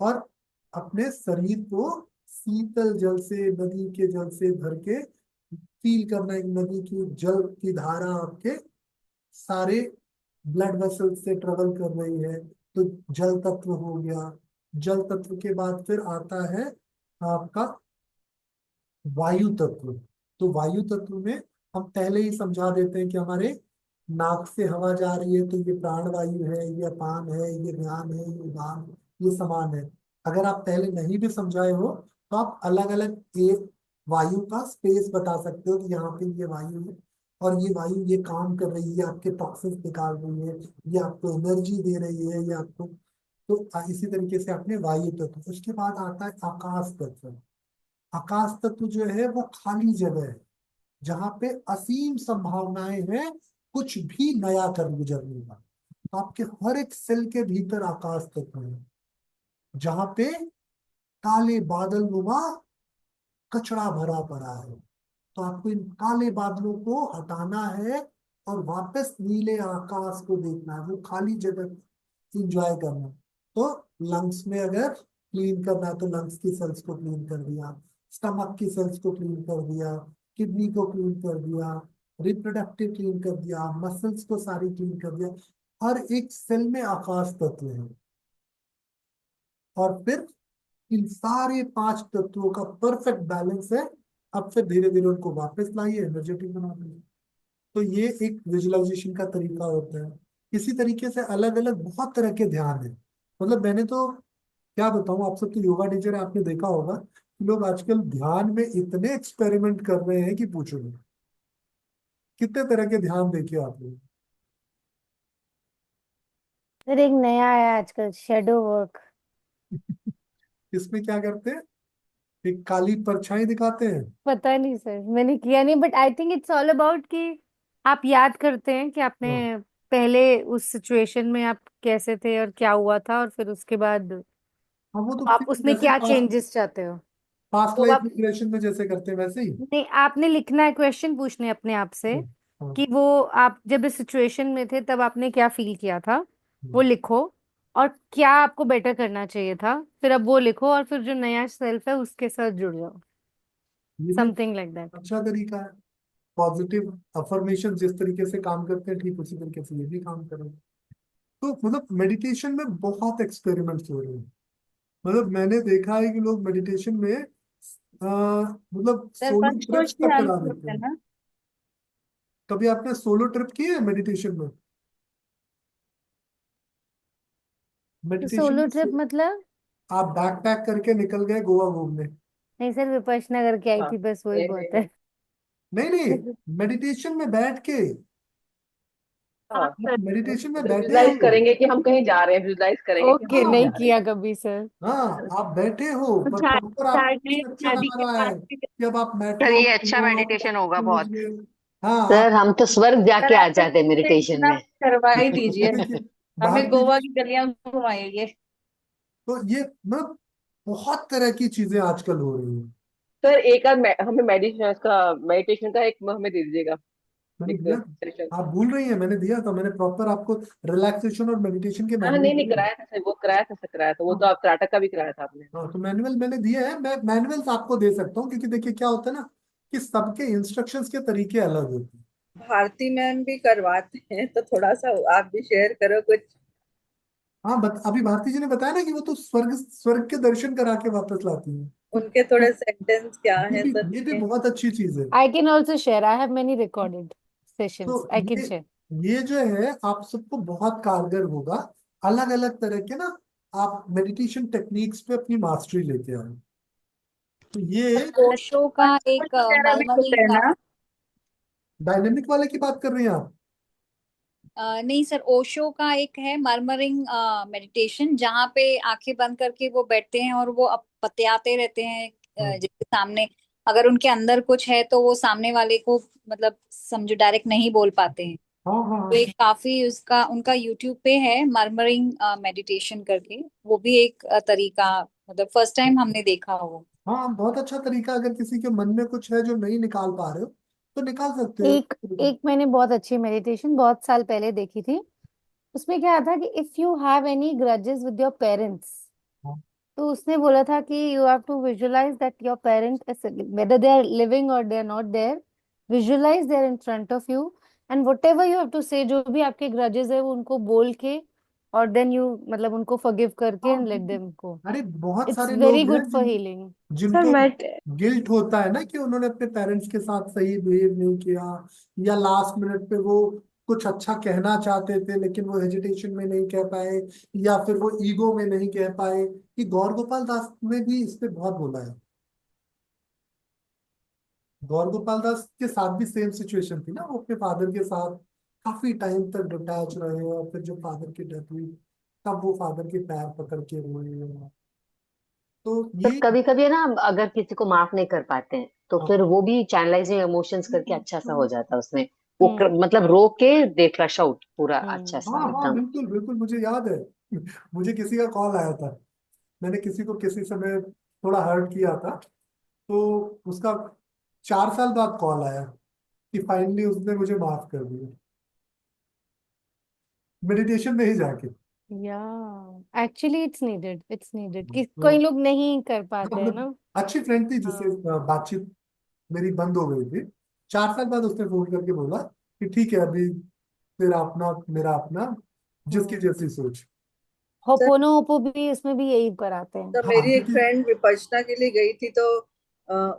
और अपने शरीर को शीतल जल से, नदी के जल से भर के फील करना। एक नदी की जल की धारा आपके सारे ब्लड वेसल से ट्रेवल कर रही है। तो जल तत्व हो गया। जल तत्व के बाद फिर आता है आपका वायु तत्व। तो वायु तत्व में हम पहले ही समझा देते हैं कि हमारे नाक से हवा जा रही है तो ये प्राण वायु है, ये अपान है, ये ध्यान है, ये उदान, ये समान है। अगर आप पहले नहीं भी समझाए हो तो आप अलग अलग एक वायु का स्पेस बता सकते हो कि यहाँ पे ये वायु है, और ये वायु ये काम कर रही है, आपके टॉक्सिन्स निकाल रही है, ये आपको एनर्जी दे रही है, ये आपको। तो इसी तरीके से आपने वायु तत्व। उसके बाद आता है आकाश तत्व। आकाश तत्व जो है वो खाली जगह है, जहाँ पे असीम संभावनाएं हैं कुछ भी नया कर गुजरने का। तो आपके हर एक सेल के भीतर आकाश तत्व है, जहाँ पे काले बादल नुमा कचरा भरा पड़ा है। तो आपको इन काले बादलों को हटाना है और वापस नीले आकाश को देखना है, वो खाली जगह इंजॉय करना है। तो लंग्स में अगर क्लीन करना है तो लंग्स की सेल्स को क्लीन कर दिया, स्टमक की सेल्स को क्लीन कर दिया, किडनी को क्लीन कर दिया, रिप्रोडक्टिव क्लीन कर दिया, मसल्स को सारी क्लीन कर दिया। हर एक सेल में आकाश तत्व है। और फिर इन सारे पांच तत्वों का परफेक्ट बैलेंस है। अब फिर धीरे धीरे उनको वापस लाइए, एनर्जेटिक बना दीजिए। तो ये एक विजुअलाइजेशन का तरीका होता है। इसी तरीके से अलग अलग बहुत तरह के ध्यान है। मतलब मैंने तो क्या बताऊं, आप सब तो योगा टीचर है, आपने देखा होगा कि लोग आजकल ध्यान में इतने एक्सपेरिमेंट कर रहे हैं कि पूछो नहीं। कितने तरह के ध्यान देखे आपने। सर एक नया आया आजकल, शेडो वर्क। इसमें क्या करते हैं, एक काली परछाई दिखाते हैं। पता नहीं सर, मैंने किया नहीं, but I think it's all about कि आप याद करते हैं कि आपने हाँ पहले उस सिचुएशन में आप कैसे थे और क्या हुआ था, और फिर उसके बाद हाँ, वो तो आप फिर उसमें जैसे क्या पास्ट चेंजेस चाहते हो। पास्ट तो लाइफ आप, रिग्रेशन में जैसे करते हैं वैसे ही। नहीं, आपने लिखना है, क्वेश्चन पूछने हैं अपने आप से हाँ हाँ कि वो आप जब इस सिचुएशन में थे तब आपने क्या फील किया था, वो हाँ। लिखो। और क्या आपको बेटर करना चाहिए था, फिर अब वो लिखो, और फिर जो नया सेल्फ है उसके साथ जुड़ जाओ। ये भी समथिंग लाइक दैट। अच्छा तरीका है। पॉजिटिव अफर्मेशन जिस तरीके से काम करते हैं, ठीक उसी तरीके से ये भी काम करें। तो मतलब मेडिटेशन में बहुत एक्सपेरिमेंट्स हो रहे हैं। मतलब मैंने देखा है कि लोग मेडिटेशन में मतलब सर सोलो पंचकोश ट्रिप्स तक ध्यान करा देते होता है हैं। ना। कभी आपने सोलो ट्रिप की है मेडिटेशन में? मेडिटेशन सोलो में ट्रिप मतलब? आप बैक पैक करके निकल गए गोवा घूमने। नहीं सर, विपश्यना करके आई हाँ, थी, बस वही बहुत है। नहीं नहीं, मेडिटेशन में बैठ के। हाँ, हाँ आप सर। मेडिटेशन में बैठे विजुलाइज हो। करेंगे कि हम कहीं जा रहे हैं, विजुलाइज करेंगे कि हम ओके, कहीं नहीं जा रहे हैं। किया कभी सर। हाँ, आप बैठे हो तो पर शायद प्रॉपर आपको शायद ये इंस्ट्रक्शन शादी आ के रहा बाद है भी कि अब आप सर मेट्रो ये में अच्छा लो, मेडिटेशन होगा बहुत। लीजिए। हाँ सर आप हम तो स्वर्ग जाके आ सर जाते मेडिटेशन इतना में। करवा ही दीजिए, देखिए हमें भारतीय गोवा की गलियां घुमाइए। तो ये मतलब बहुत तरह की चीजें आजकल हो रही हैं। सर एक आध हमें मेडिटेशन का एक हमें दे दीजिएगा, मैंने एक दिया, सेशन। आप भूल रही हैं, मैंने दिया था, मैंने प्रॉपर आपको रिलैक्सेशन और मेडिटेशन के हाँ मैनुअल नहीं नहीं, दिए। कराया था सर, वो कराया था सर, कराया था वो तो, हाँ आप कर्नाटक का भी कराया था आपने। हाँ, तो मैनुअल मैंने दिए हैं। मैं मैनुअल्स आपको दे सकता हूँ, क्योंकि देखिए क्या होता है ना कि सबके इंस्ट्रक्शंस के तरीके अलग होते हैं। भारती मैम भी करवाते हैं, तो थोड़ा सा आप भी शेयर करो कुछ। हाँ अभी भारती जी ने बताया ना कि वो तो स्वर्ग स्वर्ग के दर्शन करा के वापस लाती हैं। उनके थोड़े सेंटेंस क्या ये है भी सर ये भी के। बहुत अच्छी चीज है। I can also share, I have many recorded तो सेशंस, आई कैन ये शेयर। ये जो है आप सबको बहुत कारगर होगा। अलग अलग तरह के ना आप मेडिटेशन टेक्निक्स पे अपनी मास्टरी लेके आए। तो ये ओशो का एक वगैरह भी होते मरमरी हैं का, ना। डायनेमिक वाले की बात कर रही हैं आप? नहीं सर, ओशो का एक है मरमरिंग मेडिटेशन, जहाँ पे आंखें बंद करके वो बैठते हैं और वो बतियाते रहते हैं, हाँ जिसके सामने अगर उनके अंदर कुछ है तो वो सामने वाले को मतलब समझो डायरेक्ट नहीं बोल पाते हैं। हाँ हाँ तो हाँ एक काफी उसका उनका यूट्यूब पे है, मरमरिंग मेडिटेशन करके, वो भी एक तरीका, मतलब फर्स्ट टाइम हमने देखा वो। हाँ, बहुत अच्छा तरीका। अगर किसी के मन में कुछ है जो नहीं निकाल पा रहे हो तो निकाल सकते एक हो। एक मैंने बहुत अच्छी मेडिटेशन बहुत साल पहले देखी थी। उसमें क्या था कि if you have any grudges with your parents, हाँ तो उसने बोला था कि you have to visualise that your parent, whether they are living और they are not there, visualise there in front of you, and whatever you have to say, जो भी आपके ग्रजेस है वो उनको बोल के, और देन यू मतलब उनको फॉरगिव करके हाँ, एंड लेट देम गो। अरे बहुत इट्स सारे वेरी लोग हैं गुड फॉर हीलिंग। सर जिनको मैं गिल्ट होता है ना कि उन्होंने अपने पेरेंट्स के साथ सही बिहेव नहीं किया, या लास्ट मिनट पे वो कुछ अच्छा कहना चाहते थे लेकिन वो हेजिटेशन में नहीं कह पाए, या फिर वो ईगो में नहीं कह पाए। कि गौर गोपाल दास ने भी इस पे बहुत बोला है। गौर गोपाल दास के साथ भी सेम सिचुएशन थी ना, वो अपने फादर के साथ काफी टाइम तक डिटैच रहे, और फिर जब फादर की डेथ हुई तब वो फादर के पैर पकड़ के रोए। तो पर ये कभी कभी ना अगर किसी को माफ नहीं कर पाते हैं तो हाँ, फिर वो भी चैनलाइजिंग इमोशंस करके अच्छा सा हो जाता है उसमें। वो हम्म मतलब रो के दे फ्लश आउट पूरा अच्छा सा हाँ हाँ एकदम। बिल्कुल बिल्कुल, मुझे याद है। मुझे किसी का कॉल आया था, मैंने किसी को किसी समय थोड़ा हर्ट किया था, तो उसका 4 साल बाद कॉल आया कि फाइनली उसने मुझे माफ कर दिया, मेडिटेशन में ही जाके। या एक्चुअली इट्स नीडेड कि तो कोई लोग नहीं कर पाते हैं मतलब ना। अच्छी फ्रेंड थी जिससे हाँ बातचीत मेरी बंद हो गई थी। 4 साल बाद उसने फोन करके बोला कि ठीक है, अभी तेरा अपना मेरा अपना, जिसकी हम्म जैसी सोच। होपोनोपोपो भी इसमें भी यही कराते हैं। तो हाँ मेरी एक क्योंकि फ्रेंड विपश्यना के लिए गई थी, तो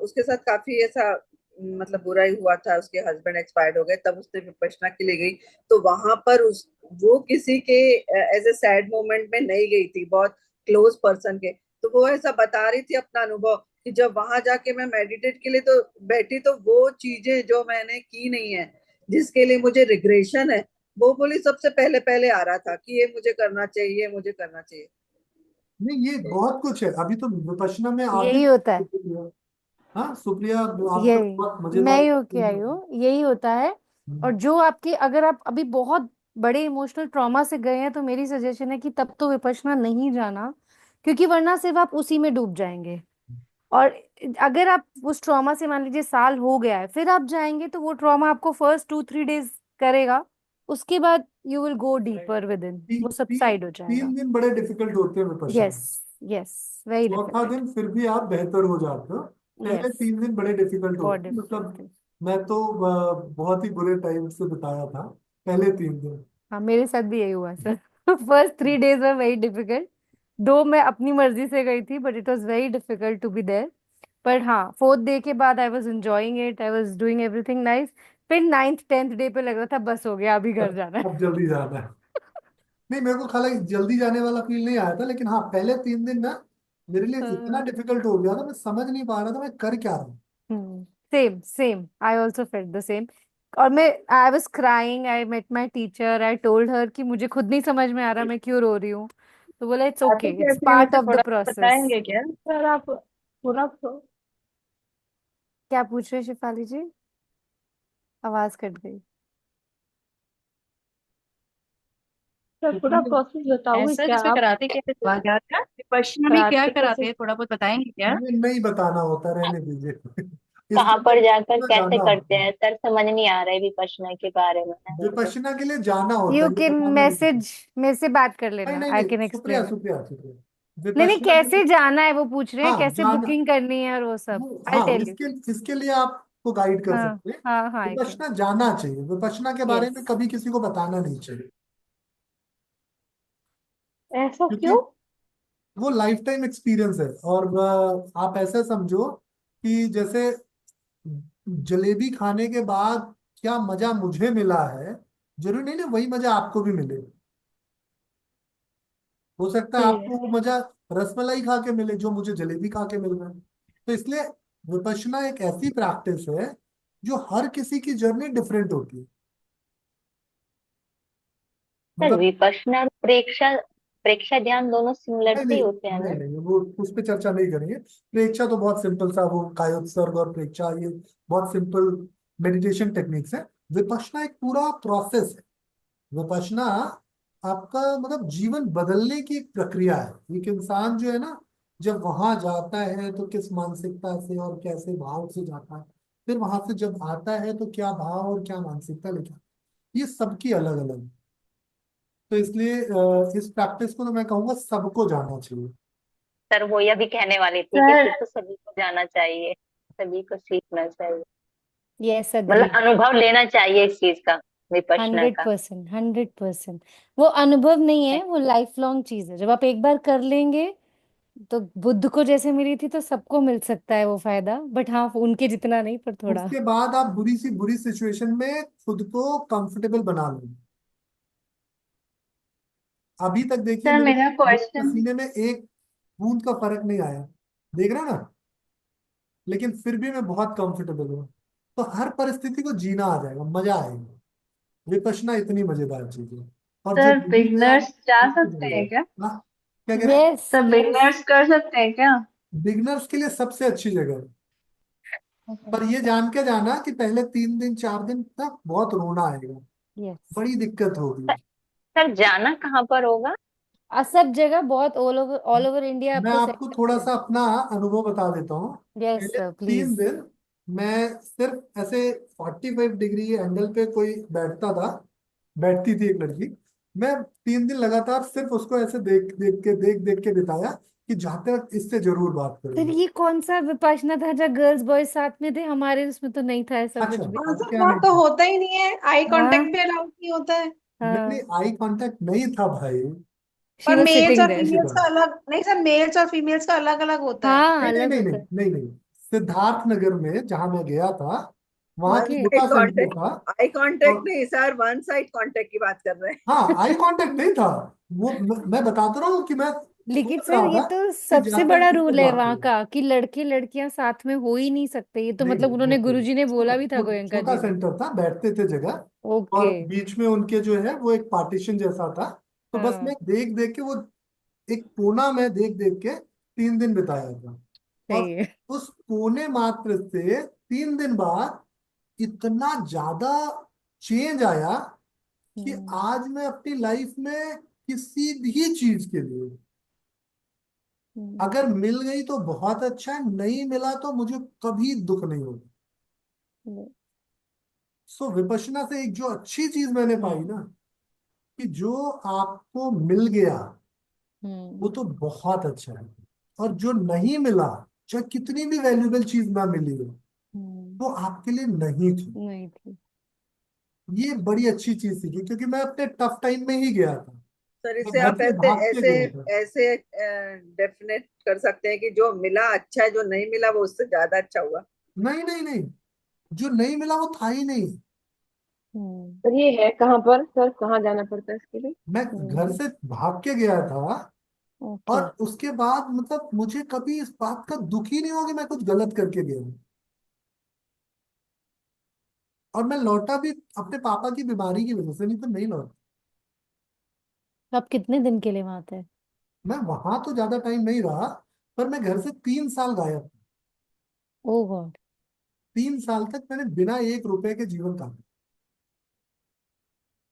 उसके साथ काफी ऐसा मतलब बुरा ही हुआ था, उसके हस्बैंड एक्सपायर्ड हो गए, तब उसने विपश्यना के लिए गई। तो वहां पर उस वो किसी के एज ए सैड मोमेंट में नहीं गई थी, बहुत क्लोज पर्सन के। तो वो ऐसा बता रही थी अपना अनुभव कि जब वहां जाके मैं मेडिटेट के लिए तो बैठी, तो वो चीजें जो मैंने की नहीं है, जिसके लिए मुझे रिग्रेशन है, वो बोली सबसे पहले पहले आ रहा था कि ये मुझे करना चाहिए, मुझे करना चाहिए। नहीं, ये बहुत कुछ है। अभी तो विपश्यना में आगे यही होता है। हाँ सुप्रिया, आप तो बहुत यही मैं मजेदार। ही होके आई हूँ, यही होता है। और जो आपकी अगर आप अभी बहुत बड़े इमोशनल ट्रॉमा से गए हैं तो मेरी सजेशन है कि तब तो विपश्यना नहीं जाना, क्योंकि वरना सिर्फ आप उसी में डूब जाएंगे। और अगर आप उस ट्रॉमा से मान लीजिए साल हो गया है फिर आप जाएंगे तो वो ट्रॉमा आपको फर्स्ट 2-3 डेज करेगा, उसके बाद you will go deeper with in, वो सबसाइड हो जाएगा। 3 दिन बड़े डिफिकल्ट होते हैं विपश्यना। यस यस, वेरी चौथा डिफिकल्ट। दिन फिर भी आप बेहतर हो जाते हो। पहले यस, 3 दिन बड़े डिफिकल्ट बहुत होते हैं, मतलब डिफिकल्ट। मैं तो बहुत ही बुरे टाइम से बिताया था पहले 3 दिन। हाँ मेरे साथ भी यही हुआ sir. First 3 days were very difficult. दो मैं अपनी मर्जी से गई थी but it was very difficult to be there. पर हाँ, 4th डे के बाद I was enjoying it, I was doing everything nice. फिर 9th 10th डे पे लग रहा था बस हो गया अभी घर जाना अब जल्दी जाना है। नहीं, मेरे को खाली जल्दी जाने वाला फील नहीं आया था, लेकिन हाँ पहले 3 दिन ना मेरे लिए इतना है। डिफिकल्ट हो गया था, मैं समझ नहीं पा रहा था मैं कर क्या रहा हूँ। Same same, I also felt the same. और मैं I was crying, I met my teacher, I told her कि मुझे खुद नहीं समझ में आ रहा मैं क्यों रो रही हूँ। तो बोला इट्स ओके, आते इट्स कैसे हैं पार्ट मुझे ऑफ द थोड़ा प्रोसेस। बताएंगे क्या सर आप? पूरा क्या पूछ रहे हैं शिफाली जी? आवाज कट गई। सर पूरा प्रोसेस बताओगे सर क्या इसमें आप? कराते क्या आवाज क्या क्या विपश्यना में क्या कराते कराते कैसे? हैं, थोड़ा बहुत बताएंगे क्या? ये नहीं बताना होता, रहने दीजिए। कहाँ इसके पर लिए जाकर विपश्यना कैसे जाना करते होता है। हैं सर, समझ नहीं आ रहा है विपश्यना के बारे में मुझे। विपश्यना के लिए जाना होता यू है, ये कैन बताना नहीं होता। मैसेज मेरे से बात कर नहीं लेना, नहीं आई नहीं, कैन सुप्रिया एक्सप्लेन। सुप्रिया सुप्रिया, नहीं नहीं, विपश्यना के लिए कैसे जाना है वो पूछ रहे हैं, हाँ कैसे जाना, बुकिंग करनी है और वो सब। आई हाँ टेल यू। इसके लिए आपको गाइड कर हाँ सकते हैं। हाँ हाँ, आई कैन। विपश्यना जाना चाहिए, विपश्यना के बारे यस। में कभी किसी को बताना नहीं चाहिए, ऐसा क्योंकि क्यों? वो लाइफ टाइम एक्सपीरियंस है। और आप ऐसा समझो कि जैसे जलेबी खाने के बाद क्या मजा मुझे मिला है, जरूरी नहीं ना वही मजा आपको भी मिले। हो सकता है सही है। आपको वो मजा रसमलाई खा के मिले जो मुझे जलेबी खा के मिल रहा है। तो इसलिए विपश्यना एक ऐसी प्रैक्टिस है जो हर किसी की जर्नी डिफरेंट होती है। सर मतलब विपश्यना और प्रेक्षा प्रेक्षा ध्यान दोनों सिमिलर नहीं से ही नहीं होते हैं नहीं ना? नहीं, वो उस पर चर्चा नहीं करेंगे। प्रेक्षा तो बहुत सिंपल सा, वो कायोत्सर्ग और प्रेक्षा, ये बहुत सिंपल मेडिटेशन टेक्निक्स है। विपश्यना एक पूरा प्रोसेस है। विपश्यना आपका मतलब जीवन बदलने की एक प्रक्रिया है। एक इंसान जो है ना, जब वहां जाता है तो किस मानसिकता से और कैसे भाव से जाता है, फिर वहां से जब आता है तो क्या भाव और क्या मानसिकता लेके आता है, ये सबकी अलग अलग। तो इसलिए इस प्रैक्टिस को तो मैं कहूँगा सबको जाना चाहिए। सर वो अभी कहने वाली थी कि सर फिर तो सभी को जाना चाहिए, सभी को सीखना चाहिए, यस, मतलब अग्री। अनुभव लेना चाहिए इस चीज का, विपश्यना हंड्रेड का। परसेंट 100%। वो अनुभव नहीं है, वो लाइफ लॉन्ग चीज है। जब आप एक बार कर लेंगे तो बुद्ध को जैसे मिली थी तो सबको मिल सकता है वो फायदा, बट हाँ उनके जितना नहीं, पर थोड़ा। उसके बाद आप बुरी सी बुरी सिचुएशन में खुद को कंफर्टेबल बना लो। अभी तक देखिए सर मेरे मेरा मेरे क्वेश्चन, पसीने में एक बूंद का फर्क नहीं आया, देख रहे हैं ना। लेकिन फिर भी मैं बहुत कंफर्टेबल हूँ। तो हर परिस्थिति को जीना आ जाएगा, मजा आएगा। विपश्यना इतनी मजेदार चीज है। और जो सर नहीं गया बिगनर्स जा उसको सकते भूल हैं जाए। क्या? हाँ, क्या कह रहे हैं? Yes sir yes. बिगनर्स कर सकते हैं क्या? बिगनर्स के लिए सबसे अच्छी जगह है। पर ये जान के जाना कि पहले 3 दिन 4 दिन तक बहुत रोना आएगा, यस। बड़ी दिक्कत होगी। सर जाना कहाँ पर होगा? सब जगह बहुत ऑल ओवर इंडिया मैं आपको आपको सेंटर थोड़ा मिलेगा। सा अपना अनुभव बता देता हूँ। यस पहले सर तीन प्लीज। दिन मैं सिर्फ ऐसे 45 डिग्री एंगल पे कोई बैठता था, बैठती थी एक लड़की। मैं 3 दिन लगातार सिर्फ उसको ऐसे देख देख के बिताया कि जाते वक्त इससे जरूर बात सर करूंगा। ये कौन सा विपाशना था जहाँ गर्ल्स बॉयज साथ में थे? हमारे उसमें तो नहीं था ऐसा अच्छा, कुछ भी। हाँ आपके सर, यहाँ वहाँ नहीं तो था? होता ही नहीं है, आई हाँ कांटेक्ट भी अलाउड नहीं होता है। नहीं नहीं, हाँ। आई कांटेक्ट नहीं था भाई। शी पर वाज मेल्स सिटिंग और देयर। फीमेल्स का अलग नहीं सर, मेल्स और फीमेल्स का अलग अलग होता है। हाँ नहीं नहीं अलग नहीं होता नहीं है। नहीं नहीं, सिद्धार्थ नगर में जहां मैं गया था, वहां वन ओके। साइड छोटा सेंटर कांटेक्ट, था। आई कांटेक्ट और नहीं सर, वन साइड कांटेक्ट की बात कर रहे हैं। हाँ, आई कांटेक्ट नहीं था। वो मैं बताता रहा हूँ कि मैं लेकिन सोच सर रहा ये था तो कि सबसे जाकर बड़ा किससे रूल है बात वहां करूं। का कि लड़के लड़कियां साथ में हो ही नहीं सकते। ये तो नहीं मतलब नहीं, वो उन्होंने गुरुजी ने बोला भी था गोयंका छोटा जी ने। सेंटर था, बैठते थे जगह। ओके। और बीच में उनके जो है वो एक पार्टीशन जैसा था। तो बस हाँ मैं देख देख के वो एक कोना में देख देख के 3 दिन बिताया था। सही और है। उस कोने मात्र से 3 दिन बाद इतना ज्यादा चेंज आया कि हम्म, आज मैं अपनी लाइफ में किसी भी चीज के लिए, हम्म, अगर मिल गई तो बहुत अच्छा है, नहीं मिला तो मुझे कभी दुख नहीं होगा। हम्म, सो विपश्यना से एक जो अच्छी चीज मैंने पाई ना, कि जो आपको मिल गया हम्म, वो तो बहुत अच्छा है। और जो नहीं मिला, चाहे कितनी भी वैल्यूबल चीज ना मिली हो, हम्म, वो आपके लिए नहीं थी। नहीं थी। ये बड़ी अच्छी चीज थी, क्योंकि मैं अपने टफ टाइम में ही गया था। सर मैं इसे घर आप से ऐसे भाग के ऐसे गया था। ऐसे डेफिनेट कर सकते हैं कि जो मिला अच्छा है, जो नहीं मिला वो उससे ज्यादा अच्छा हुआ। नहीं नहीं नहीं, जो नहीं मिला वो था ही नहीं। हम्म, सर ये है कहाँ पर? सर कहाँ जाना पड़ता है इसके लिए? मैं घर से भाग के गया था। ओके। और उसके बाद मतलब मुझे कभी इस बात का दुख ही नहीं हुआ कि मैं कुछ गलत करके गया हूँ। और मैं लौटा भी अपने पापा की बीमारी की वजह से, नहीं तो नहीं लौटा। तो आप कितने दिन के लिए वहां थे? मैं वहां तो ज्यादा टाइम नहीं रहा, पर मैं घर से 3 साल गायब था। ओ गॉड। 3 साल तक मैंने बिना 1 रुपए के जीवन काटा।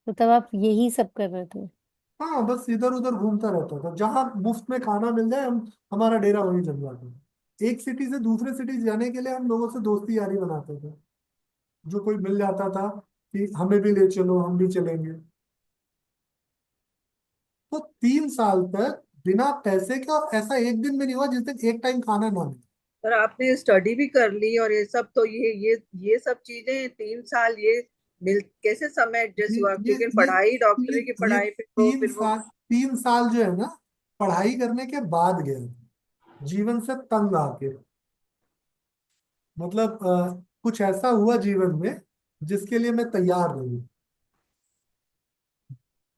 तो तब आप यही सब कर रहे थे? हाँ, बस इधर उधर घूमता रहता था, जहां मुफ्त में खाना मिल जाए हम, हमारा डेरा वहीं जम जाता था। एक सिटी से दूसरे सिटी जाने के लिए हम लोगों से दोस्ती यारी बनाते थे। जो कोई मिल जाता था कि हमें भी ले चलो, हम भी चलेंगे। तो 3 साल तक बिना पैसे के, और ऐसा एक दिन भी नहीं हुआ जिस दिन एक टाइम खाना ना मिले। सर आपने स्टडी भी कर ली और ये सब, तो ये सब चीजें 3 साल ये मिल कैसे समय एडजस्ट ये हुआ? ये क्योंकि ये पढ़ाई, डॉक्टरी की ये पढ़ाई पे तो तीन फिर वो साल 3 साल जो है ना, पढ़ाई करने के बाद गया जीवन से तंग आके। मतलब कुछ ऐसा हुआ जीवन में जिसके लिए मैं तैयार नहीं।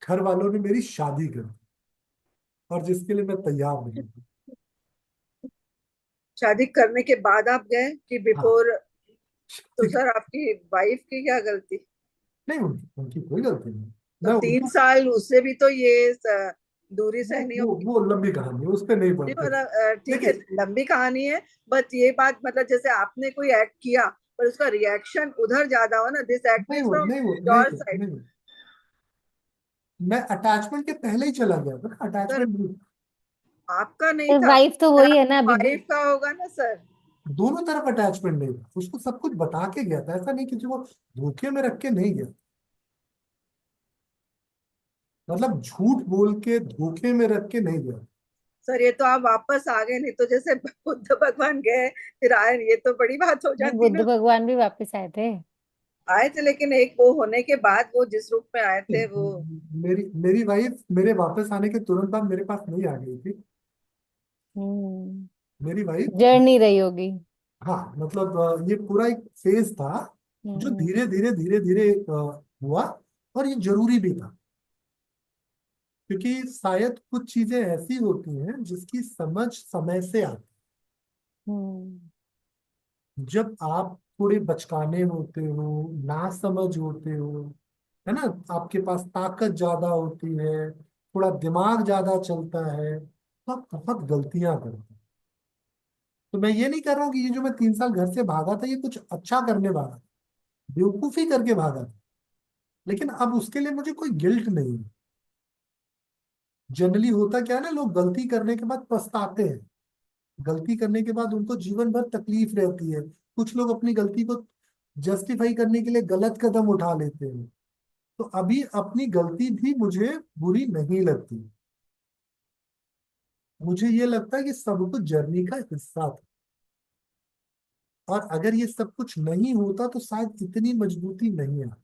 घर वालों ने मेरी शादी कर दी, और जिसके लिए मैं तैयार नहीं थी। शादी करने के बाद आप गए कि हाँ, बिफोर? तो शादी सर आपकी वाइफ की क्या गलती? नहीं, उनकी उनकी कोई गलती नहीं। तो मैं तीन उनका, साल उससे भी तो ये दूरी सहनी होगी। वो लंबी कहानी है, उस पर नहीं नहीं, पड़ते। मतलब ठीक है, देखिए, लंबी कहानी है। बट ये बात मतलब जैसे आपने कोई एक्ट किया पर उसका रिएक्शन उधर ज्यादा हो ना, दिस एक्ट नहीं इज वो फ्रॉम नहीं वो नहीं योर वो साइड। नहीं वो। मैं अटैचमेंट के पहले ही चला गया था, सर अटैचमेंट। आपका नहीं सर था, वाइफ तो सर वही है ना आपकी अभी भी। वाइफ का होगा ना सर। दोनों तरफ अटैचमेंट नहीं था, उसको सब कुछ बता के गया था, ऐसा नहीं किसी को धोखे में रख के नहीं गया। मतलब झूठ बोल के धोखे में रख के नहीं गया। सर ये तो आप वापस आ गए, नहीं तो जैसे बुद्ध भगवान गए फिर आए, ये तो बड़ी बात हो नहीं जाती बुद्ध ना। भगवान भी वापस आए थे। आए थे लेकिन एक वो होने के बाद वो जिस रूप में आए थे वो। मेरी मेरी वाइफ मेरे वापस आने के तुरंत बाद मेरे पास नहीं आ गई थी। हम्म। मेरी वाइफ, जर्नी रही होगी। हाँ मतलब ये पूरा एक फेज था जो हम्म, धीरे धीरे धीरे धीरे हुआ। और ये जरूरी भी था, क्योंकि शायद कुछ चीजें ऐसी होती हैं जिसकी समझ समय से आती हम्म, जब आप थोड़े बचकाने होते हो, नासमझ होते हो, है ना, आपके पास ताकत ज्यादा होती है, थोड़ा दिमाग ज्यादा चलता है, तो आप बहुत गलतियां करते हो। तो मैं ये नहीं कर रहा हूँ कि ये जो मैं 3 साल घर से भागा था ये कुछ अच्छा करने भागा था, बेवकूफी करके भागा था, लेकिन अब उसके लिए मुझे कोई गिल्ट नहीं है। जनरली होता क्या है ना, लोग गलती करने के बाद पछताते हैं, गलती करने के बाद उनको जीवन भर तकलीफ रहती है। कुछ लोग अपनी गलती को जस्टिफाई करने के लिए गलत कदम उठा लेते हैं। तो अभी अपनी गलती भी मुझे बुरी नहीं लगती, मुझे ये लगता है कि सब कुछ जर्नी का हिस्सा था। और अगर ये सब कुछ नहीं होता तो शायद इतनी मजबूती नहीं आती।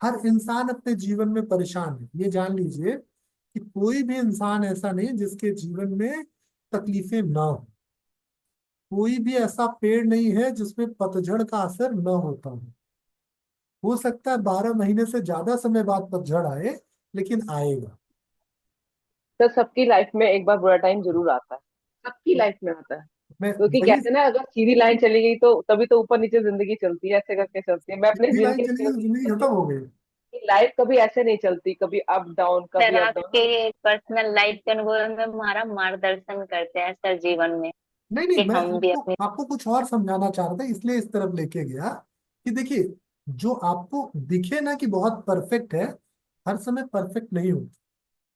हर इंसान अपने जीवन में परेशान है, ये जान लीजिए कि कोई भी इंसान ऐसा नहीं जिसके जीवन में तकलीफें ना हो। कोई भी ऐसा पेड़ नहीं है जिसमें पतझड़ का असर न होता हो सकता है 12 महीने से ज्यादा समय बाद पतझड़ आए, लेकिन आएगा। तो सबकी लाइफ में एक बार बुरा टाइम जरूर आता है, सबकी लाइफ में आता है। मैं क्योंकि वही, कहते हैं ना, अगर सीधी लाइन चली गई तो तभी तो ऊपर नीचे जिंदगी चलती है, ऐसे करके चलती है। मैं अपने सीधी लाइन जिनके चली गई तो जिंदगी खत्म हो गई। लाइफ कभी ऐसे नहीं चलती, कभी अप डाउन, सर कभी अप डाउन। आपके पर्सनल लाइफ के अनुभव में हमारा मार्गदर्शन करते हैं सर जीवन में, नहीं नहीं, कि मैं हम भी आपको अपनी। आपको कुछ और समझाना चाह रहा था, इसलिए इस तरफ लेके गया कि देखिए, जो आपको दिखे ना कि बहुत परफेक्ट है, हर समय परफेक्ट नहीं होती।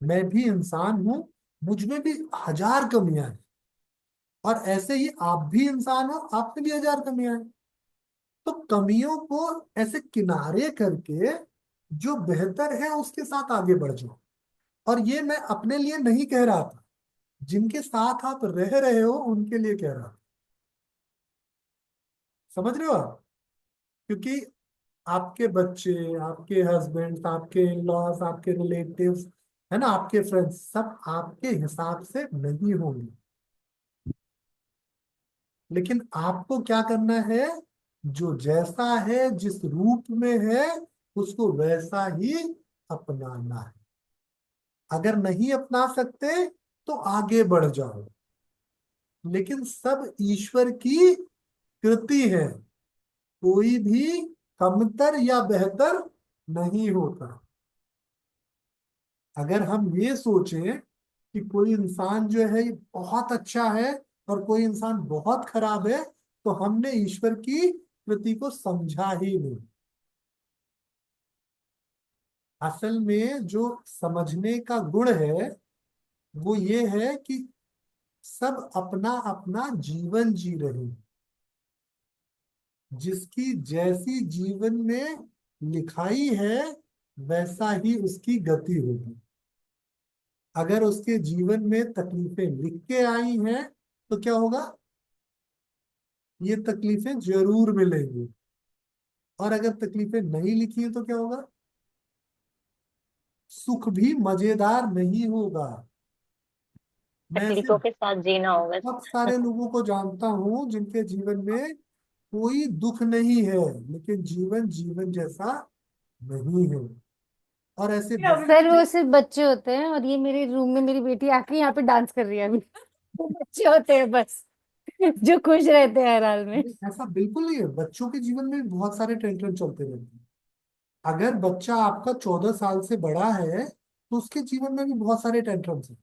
मैं भी इंसान हूं, मुझ में भी हजार कमियां हैं, और ऐसे ही आप भी इंसान हो, आप में भी हजार कमियां हैं। तो कमियों को ऐसे किनारे करके जो बेहतर है उसके साथ आगे बढ़ जाओ। और ये मैं अपने लिए नहीं कह रहा था, जिनके साथ आप रह रहे हो उनके लिए कह रहा था। समझ रहे हो आप? क्योंकि आपके बच्चे, आपके हस्बैंड, आपके इन लॉज, आपके रिलेटिव्स, है ना, आपके फ्रेंड्स, सब आपके हिसाब से नहीं होंगे। लेकिन आपको क्या करना है, जो जैसा है, जिस रूप में है, उसको वैसा ही अपनाना है। अगर नहीं अपना सकते तो आगे बढ़ जाओ, लेकिन सब ईश्वर की कृति है, कोई भी कमतर या बेहतर नहीं होता। अगर हम ये सोचें कि कोई इंसान जो है ये बहुत अच्छा है और कोई इंसान बहुत खराब है, तो हमने ईश्वर की कृति को समझा ही नहीं। असल में जो समझने का गुण है वो ये है कि सब अपना अपना जीवन जी रहे हैं। जिसकी जैसी जीवन में लिखाई है वैसा ही उसकी गति होगी। अगर उसके जीवन में तकलीफें लिख के आई हैं तो क्या होगा, ये तकलीफें जरूर मिलेंगी। और अगर तकलीफें नहीं लिखी है तो क्या होगा, सुख भी मजेदार नहीं होगा। मैं ऐसे तकलीफों के साथ जीना होगा। बहुत सारे लोगों को जानता हूं जिनके जीवन में कोई दुख नहीं है, लेकिन जीवन जीवन जैसा नहीं है। और ऐसे सर वो सिर्फ बच्चे होते हैं, और ये मेरे रूम में मेरी बेटी आके यहाँ पे डांस कर रही है अभी। वो बच्चे होते हैं बस, जो खुश रहते हैं हर हाल में। ऐसा बिल्कुल नहीं है, बच्चों के जीवन में भी बहुत सारे टेंशन चलते रहते हैं। अगर बच्चा आपका 14 साल से बड़ा है तो उसके जीवन में भी बहुत सारे टेंशन है।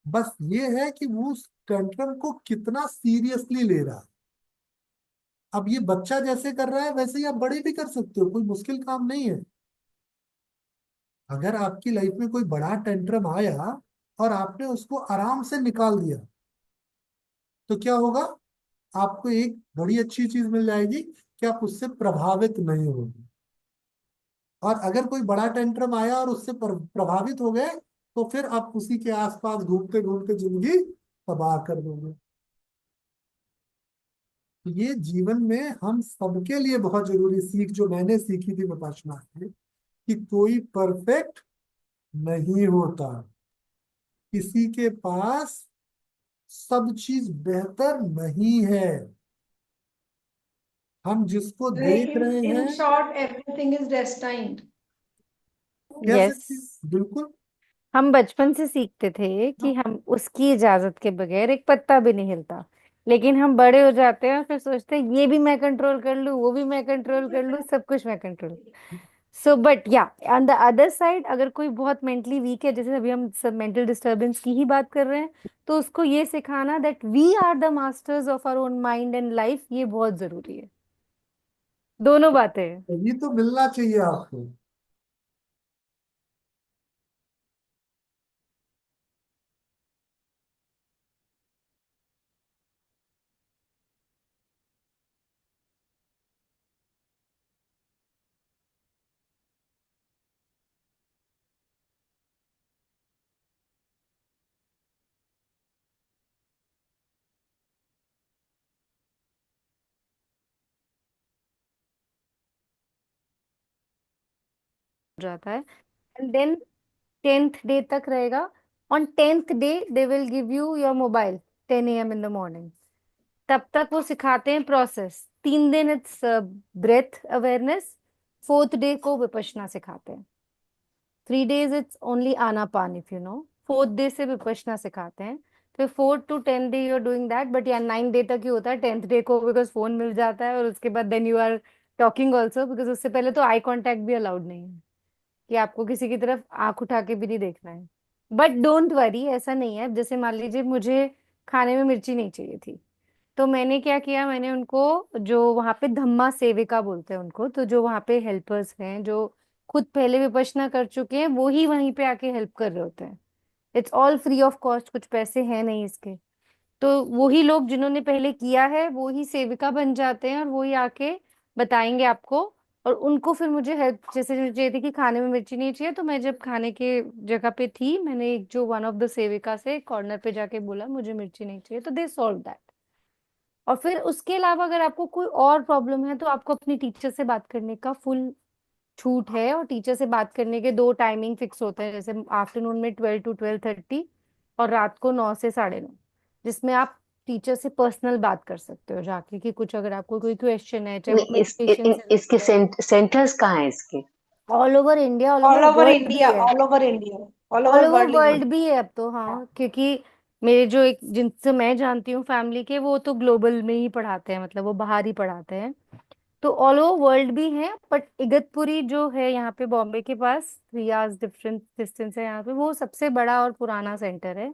बस ये है कि वो उस टेंशन को कितना सीरियसली ले रहा है। अब ये बच्चा जैसे कर रहा है वैसे ही आप बड़े भी कर सकते हो, कोई मुश्किल काम नहीं है। अगर आपकी लाइफ में कोई बड़ा टेंट्रम आया और आपने उसको आराम से निकाल दिया तो क्या होगा, आपको एक बड़ी अच्छी चीज मिल जाएगी कि आप उससे प्रभावित नहीं होंगे। और अगर कोई बड़ा टेंट्रम आया और उससे प्रभावित हो गए तो फिर आप उसी के आसपास घूमते घूमते जिंदगी तबाह कर दोगे। तो ये जीवन में हम सबके लिए बहुत जरूरी सीख जो मैंने सीखी थी विपाशना से, कि कोई परफेक्ट नहीं होता, किसी के पास सब चीज बेहतर नहीं है। हम जिसको Like देख रहे in हैं, short, everything is destined. कह यस, सकते हैं, बिल्कुल। हम बचपन से सीखते थे कि हाँ, हम उसकी इजाजत के बगैर एक पत्ता भी नहीं हिलता, लेकिन हम बड़े हो जाते हैं और फिर सोचते हैं ये भी मैं कंट्रोल कर लूं, वो भी मैं कंट्रोल कर लूं, सब कुछ मैं कंट्रोल। सो बट या, ऑन द अदर साइड, अगर कोई बहुत मेंटली वीक है, जैसे अभी हम सब मेंटल डिस्टरबेंस की ही बात कर रहे हैं, तो उसको ये सिखाना that we are the masters of our own mind and life, ये बहुत जरूरी है। दोनों बातें हैं। ये तो मिलना चाहिए आपको। जाता है। एंड देन 10th डे तक रहेगा। On 10th day they will give you your mobile 10 AM in the morning. तब तक वो सिखाते हैं प्रोसेस। 3 दिन it's breath awareness, 4th day को विपश्यना सिखाते हैं। 3 days it's only Anapana, if you know. 4th day से विपश्यना सिखाते हैं। फिर 4th to 10th day you are doing that, but या 9 डे तक ही होता है। 10th डे को बिकॉज फोन मिल जाता है, और उसके बाद then you are talking also, because उससे पहले तो आई कांटेक्ट भी अलाउड नहीं है, कि आपको किसी की तरफ आंख उठा के भी नहीं देखना है। बट डोंट वरी, ऐसा नहीं है। जैसे मान लीजिए मुझे खाने में मिर्ची नहीं चाहिए थी, तो मैंने क्या किया, मैंने उनको, जो वहां पे धम्मा सेविका बोलते हैं उनको, तो जो वहां पे हेल्पर्स हैं, जो खुद पहले विपश्यना कर चुके हैं, वो ही वहीं पे आके हेल्प कर रहे होते हैं। It's all free of cost, कुछ पैसे हैं नहीं इसके। तो वही लोग जिन्होंने पहले किया है वो ही सेविका बन जाते हैं, और वो ही आके बताएंगे आपको। और उनको फिर मुझे हेल्प, जैसे मुझे चाहिए थी कि खाने में मिर्ची नहीं चाहिए, तो मैं जब खाने के जगह पे थी, मैंने एक जो वन ऑफ द सेविका से कॉर्नर पे जाके बोला मुझे मिर्ची नहीं चाहिए, तो दे सॉल्व दैट। और फिर उसके अलावा अगर आपको कोई और प्रॉब्लम है, तो आपको अपनी टीचर से बात करने का फुल छूट है। और टीचर से बात करने के 2 टाइमिंग फिक्स होते हैं, जैसे आफ्टरनून में 12 to 12:30, और रात को 9 से 9:30, जिसमें आप टीचर से पर्सनल बात कर सकते हो जाके, कि कुछ अगर आपको कोई क्वेश्चन है, चाहे वो नहीं, मेडिटेशन से इसके रिलेटेड है। सेंटर्स कहाँ हैं इसके? All over India, all all over over world भी इंडिया, है। All over India, all all over over world world even. भी है अब तो, हाँ, क्योंकि मेरे जो एक जिनसे मैं जानती हूँ फैमिली के, वो तो ग्लोबल में ही पढ़ाते हैं, मतलब वो बाहर ही पढ़ाते हैं। तो ऑल ओवर वर्ल्ड भी है। बट इगतपुरी जो है यहाँ पे बॉम्बे के पास, 3 hours डिफरेंट डिस्टेंस है यहाँ पे, वो सबसे बड़ा और पुराना सेंटर है।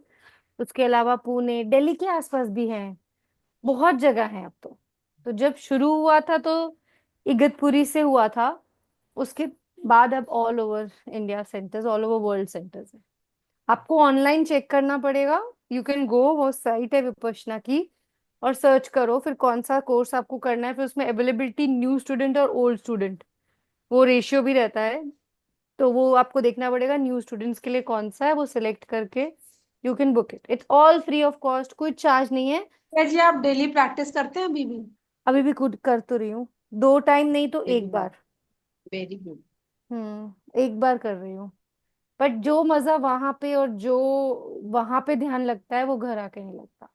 उसके अलावा पुणे, दिल्ली के आसपास भी है, बहुत जगह है अब तो। तो जब शुरू हुआ था तो इगतपुरी से हुआ था। उसके बाद अब all over India centres, all over world centres है। आपको ऑनलाइन चेक करना पड़ेगा। यू कैन गो, वो साइट है विपश्यना की, और सर्च करो फिर कौन सा कोर्स आपको करना है। फिर उसमें अवेलेबिलिटी न्यू स्टूडेंट और ओल्ड स्टूडेंट, वो रेशियो भी रहता है। तो वो आपको देखना पड़ेगा न्यू स्टूडेंट्स के लिए कौन सा है, वो सिलेक्ट करके you can book it. It's all free of cost, कोई चार्ज नहीं है। क्या जी आप डेली प्रैक्टिस करते हैं अभी भी? अभी भी खुद कर तो रही हूँ, 2 टाइम नहीं तो वेरी एक गुड, बार। Very good. एक बार कर रही हूँ। बट जो मजा वहां पे और जो वहां पे ध्यान लगता है, वो घर आके नहीं लगता।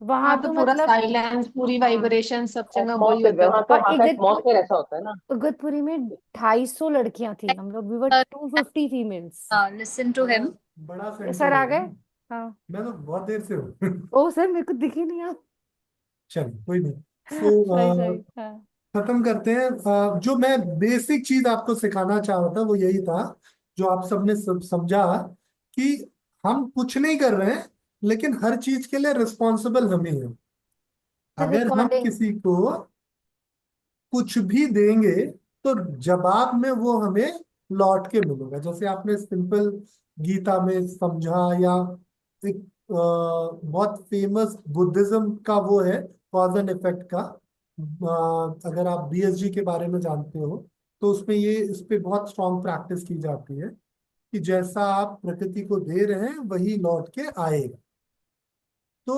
वहां हाँ, तो तो पूरा मतलब, साइलेंस, पूरी हाँ। वाइब्रेशन, सब जगह वही एटमॉस्फेयर, होता है। वहाँ का और वहाँ का एटमॉस्फेयर ऐसा होता है ना। इगतपुरी में 250 लड़कियां थी, हम लोग, we were 250 females. Listen to him. बड़ा सर सेंटर आ है गए। ना। हाँ। मैं तो बहुत देर से हूँ। ओ सर, मेरे को दिखे नहीं आप। चलिए कोई नहीं। सॉरी सो सॉरी, हाँ। खत्म करते हैं। जो मैं बेसिक चीज आपको सिखाना चाह रहा था वो यही था, जो आप सबने समझा, कि हम कुछ नहीं कर रहे हैं, लेकिन हर चीज के लिए रिस्पॉन्सिबल हम ही हैं। अगर हम रिकॉर्डिंग। किसी को कुछ भी देंगे, तो जवाब में वो हमें लौट के मिलेगा। जैसे आपने सिंपल गीता में समझा, या एक बहुत फेमस बुद्धिज्म का वो है, कॉज एंड इफेक्ट का। अगर आप बीएसजी के बारे में जानते हो, तो उसमें ये इस पे बहुत स्ट्रॉन्ग प्रैक्टिस की जाती है, कि जैसा आप प्रकृति को दे रहे हैं वही लौट के आएगा। तो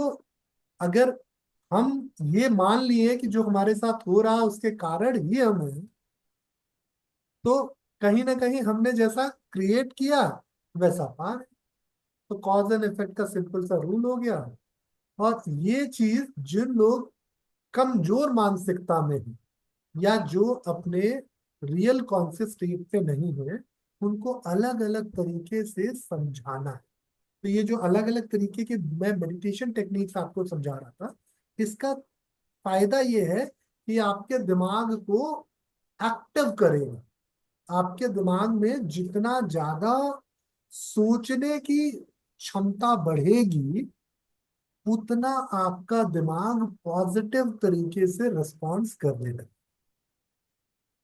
अगर हम ये मान लिए कि जो हमारे साथ हो रहा है उसके कारण ही हम हैं, तो कहीं ना कहीं हमने जैसा क्रिएट किया वैसा पा रहे। तो कॉज एंड इफेक्ट का सिंपल सा रूल हो गया। और ये चीज जिन लोग कमजोर मानसिकता में हैं, या जो अपने रियल कॉन्शियस स्टेट पे नहीं है, उनको अलग अलग तरीके से समझाना है। तो ये जो अलग अलग तरीके के मैं मेडिटेशन टेक्निक्स आपको समझा रहा था, इसका फायदा ये है कि आपके दिमाग को एक्टिव करेगा। आपके दिमाग में जितना ज्यादा सोचने की क्षमता बढ़ेगी, उतना आपका दिमाग पॉजिटिव तरीके से रिस्पॉन्स करने लगेगा।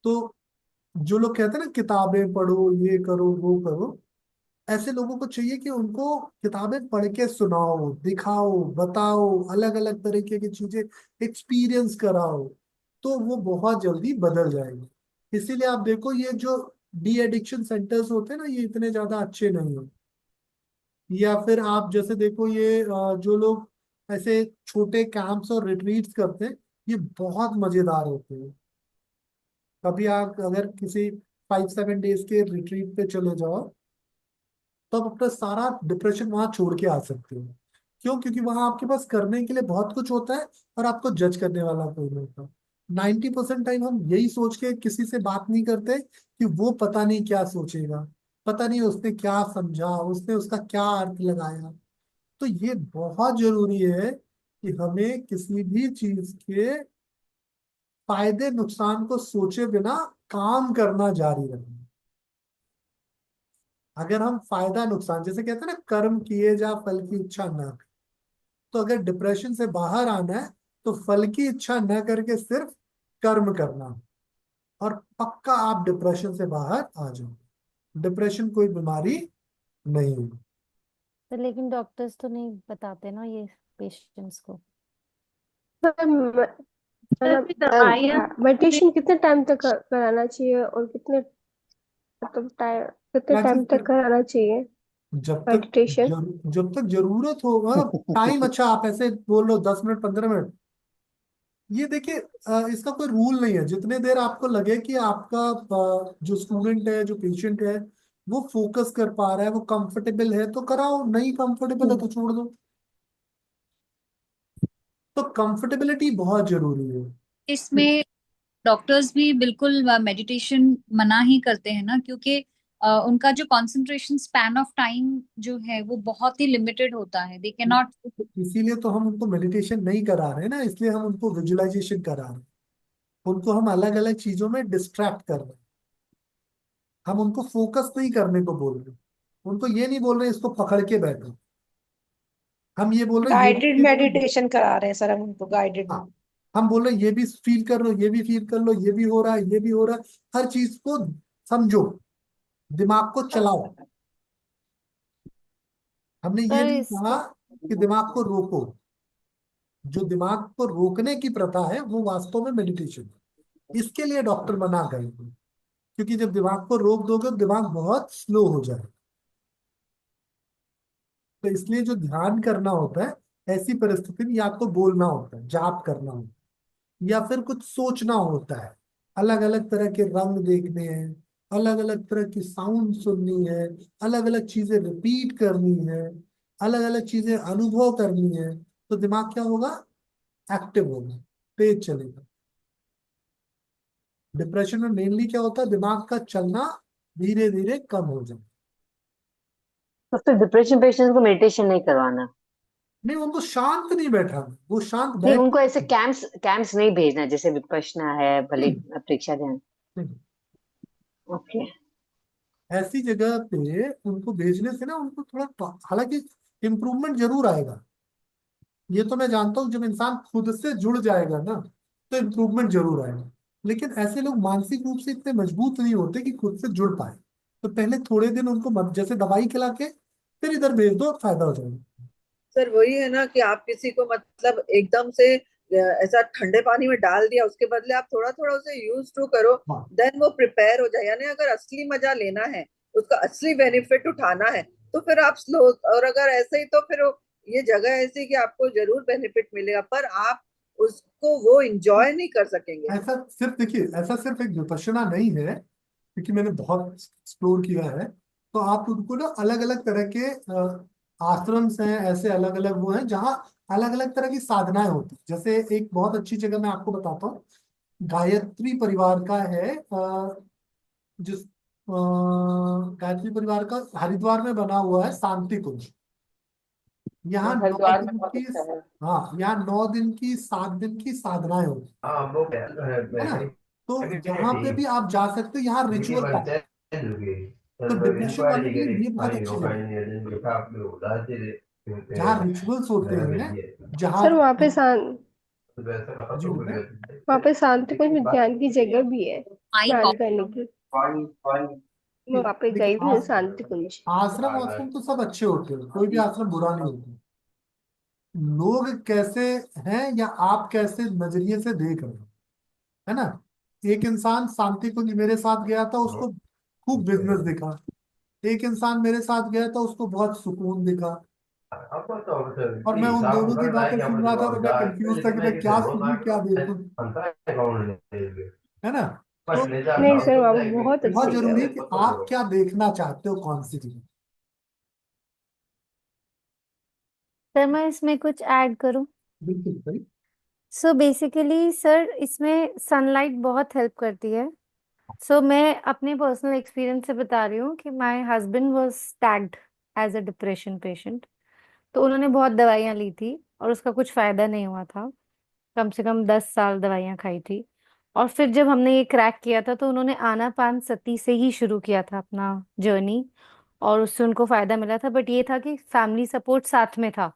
तो जो लोग कहते हैं ना किताबें पढ़ो, ये करो, वो करो, ऐसे लोगों को चाहिए कि उनको किताबें पढ़ के सुनाओ, दिखाओ, बताओ, अलग अलग तरीके की चीजें एक्सपीरियंस कराओ, तो वो बहुत जल्दी बदल जाएगी। इसीलिए आप देखो, ये जो डी एडिक्शन सेंटर्स होते हैं ना, ये इतने ज्यादा अच्छे नहीं है। या फिर आप जैसे देखो, ये जो लोग ऐसे छोटे कैंप्स और रिट्रीट्स करते हैं, ये बहुत मजेदार होते हैं। कभी आप अगर किसी 5-7 डेज के रिट्रीट पे चले जाओ, तो आप अपना सारा डिप्रेशन वहां छोड़ के आ सकते हो। क्यों? क्योंकि वहां आपके पास करने के लिए बहुत कुछ होता है, और आपको जज करने वाला कोई नहीं होता। 90% टाइम हम यही सोच के किसी से बात नहीं करते कि वो पता नहीं क्या सोचेगा, पता नहीं उसने क्या समझा, उसने उसका क्या अर्थ लगाया। तो ये बहुत जरूरी है कि हमें किसी भी चीज के फायदे नुकसान को सोचे बिना काम करना जारी रखें। अगर हम फायदा नुकसान, जैसे कहते हैं ना, कर्म किए जा फल की इच्छा न कर, तो अगर डिप्रेशन से बाहर आना है, तो फल की इच्छा न करके सिर्फ कर्म करना, और पक्का आप डिप्रेशन से बाहर आ जाओ। डिप्रेशन कोई बीमारी नहीं है। तो लेकिन डॉक्टर्स तो नहीं बताते ना ये पेशेंट्स को। सर भी दवाइयाँ मेडिटेशन कितने टाइम तक कराना चाहिए, और कितने मतलब कितने टाइम वैसे तक कराना चाहिए जब तक मेडिटेशन? जब तक जरूरत हो, मतलब टाइम, अच्छा आप ऐसे बोल लो 10 मिनट, 15 मिनट, ये देखिए, इसका कोई रूल नहीं है। जितने देर आपको लगे कि आपका जो स्टूडेंट है, जो पेशेंट है, वो फोकस कर पा रहा है, वो कंफर्टेबल है, तो कराओ, नहीं कंफर्टेबल है तो छोड़ दो। तो कंफर्टेबिलिटी बहुत जरूरी है। इसमें डॉक्टर्स भी बिल्कुल मेडिटेशन मना ही करते हैं ना, क्योंकि उनका जो कंसंट्रेशन स्पैन ऑफ टाइम जो है वो बहुत ही लिमिटेड होता है। They can not. इसीलिए तो हम उनको मेडिटेशन नहीं करा रहे हैं ना, इसलिए हम उनको विजुअलाइजेशन करा रहे हैं। उनको हम अलग अलग चीजों में डिस्ट्रैक्ट कर रहे हैं। हम उनको फोकस नहीं करने को बोल रहे हैं। उनको ये नहीं बोल रहे इसको पकड़ के बैठो। हम ये बोल रहे हैं ये गाइडेड भी करो। मेडिटेशन करा रहे हैं सर हम उनको, गाइडेड। हाँ, हम बोल रहे हैं ये भी फील कर लो, ये भी फील कर लो, ये भी हो रहा है, ये भी हो रहा है। हर चीज को समझो, दिमाग को चलाओ। हमने ये पर नहीं कहा इसके कि दिमाग को रोको। जो दिमाग को रोकने की प्रथा है, वो वास्तव में मेडिटेशन है। इसके लिए डॉक्टर मना करेंगे, क्योंकि जब दिमाग को रोक दोगे तो दिमाग बहुत स्लो हो जाएगा। तो इसलिए जो ध्यान करना होता है, ऐसी परिस्थिति में या तो बोलना होता है, जाप करना होता है, या फिर कुछ सोचना होता है। अलग अलग तरह के रंग देखने हैं, अलग अलग तरह की साउंड सुननी है, अलग अलग चीजें रिपीट करनी है, अलग अलग चीजें अनुभव करनी है। तो दिमाग क्या होगा? एक्टिव होगा, तेज चलेगा। डिप्रेशन में मेनली क्या होता है? दिमाग का चलना धीरे धीरे कम हो जाए। तो फिर डिप्रेशन पेशेंट को मेडिटेशन नहीं करवाना? नहीं, उनको शांत नहीं बैठाना, वो शांत नहीं, बैठ उनको ऐसे कैंप्स कैंप्स नहीं भेजना जैसे विपश्यना है, भले नहीं, परीक्षा ध्यान। नहीं। ओके। ऐसी जगह पे उनको भेजने से ना, उनको थोड़ा, हालांकि इम्प्रूवमेंट जरूर आएगा। ये तो मैं जानता हूँ, जब इंसान खुद से जुड़ जाएगा ना, तो इम्प्रूवमेंट जरूर आएगा। लेकिन ऐसे लोग मानसिक रूप से इतने मजबूत नहीं होते कि खुद से जुड़ पाए। तो पहले थोड़े दिन उनको जैसे दवाई खिला के फिर इधर भेज दो, फायदा हो जाएगा। सर वही है ना कि आप किसी को मतलब एकदम से ऐसा ठंडे पानी में डाल दिया, उसके बदले आप थोड़ा थोड़ा उसे यूज टू करो, हाँ, देन वो प्रिपेयर हो जाए। यानी अगर असली मजा लेना है, उसका असली बेनिफिट उठाना है, तो फिर आप स्लो। और अगर ऐसे ही तो फिर ये जगह ऐसी कि आपको जरूर बेनिफिट मिलेगा, पर आप उसको वो इंजॉय नहीं कर सकेंगे। ऐसा सिर्फ देखिए, ऐसा सिर्फ एक विपश्यना नहीं है, क्योंकि मैंने बहुत एक्सप्लोर किया है। तो आप उनको ना अलग अलग तरह के आश्रम्स हैं, ऐसे अलग अलग वो हैं जहाँ अलग अलग तरह की साधनाएं होती हैं। जैसे एक बहुत अच्छी जगह मैं आपको बताता हूँ, गायत्री परिवार का है, जिस गायत्री परिवार का हरिद्वार में बना हुआ है शांति कुंज। यहाँ वो 9 हरिद्वार में दिन बहुत की, अच्छा है। हाँ यहाँ 9 दिन की 7 दिन की साधनाएं होती है ना। तो यहाँ पे भी आप जा सकते हो, यहाँ रिचुअल पाओ। तो डिप्रेशन वालों के लिए ये बहुत अच्छी जगह है, जहाँ रिचुअल्स होते हैं, जहाँ सर वहाँ पे शांत जी बताएं। वहाँ पे शांति कुंज ध्यान की जगह भी है आई ध्यान करने की। मैं वहाँ पे देखिए गई भी हूँ शांति कुंज। आश्रम आश्रम तो सब अच्छे होते हैं, कोई भी आश्रम बुरा नहीं होता। लोग कैसे हैं या आप कैसे नजरिए से देख रहे हो, है ना। एक इंसान शांति कुंज मेरे साथ गया था, उसको खूब बिजनेस दिखा। एक इंसान मेरे साथ गया था, उसको बहुत सुकून दिखा। और मैं उन दोनों की बातें सुन रहा था तो मैं कंफ्यूज था कि मैं क्या सुनूं क्या देखूं, है ना। तो नहीं सर वहाँ पे बहुत बहुत अच्छी जगह जरूरी है है। कि आप क्या देखना चाहते हो, कौन सी चीज। सर मैं इसमें कुछ ऐड करूं? बिल्कुल सही। सो बेसिकली सर इसमें सनलाइट बहुत हेल्प करती है। सो मैं अपने पर्सनल एक्सपीरियंस से बता रही हूँ कि my husband was tagged as a depression patient. तो उन्होंने बहुत दवाइयाँ ली थी और उसका कुछ फायदा नहीं हुआ था। कम से कम 10 साल दवाइयाँ खाई थी। और फिर जब हमने ये क्रैक किया था तो उन्होंने आनापान सती से ही शुरू किया था अपना जर्नी। और उससे उनको फायदा मिला था, बट ये था कि फैमिली सपोर्ट साथ में था,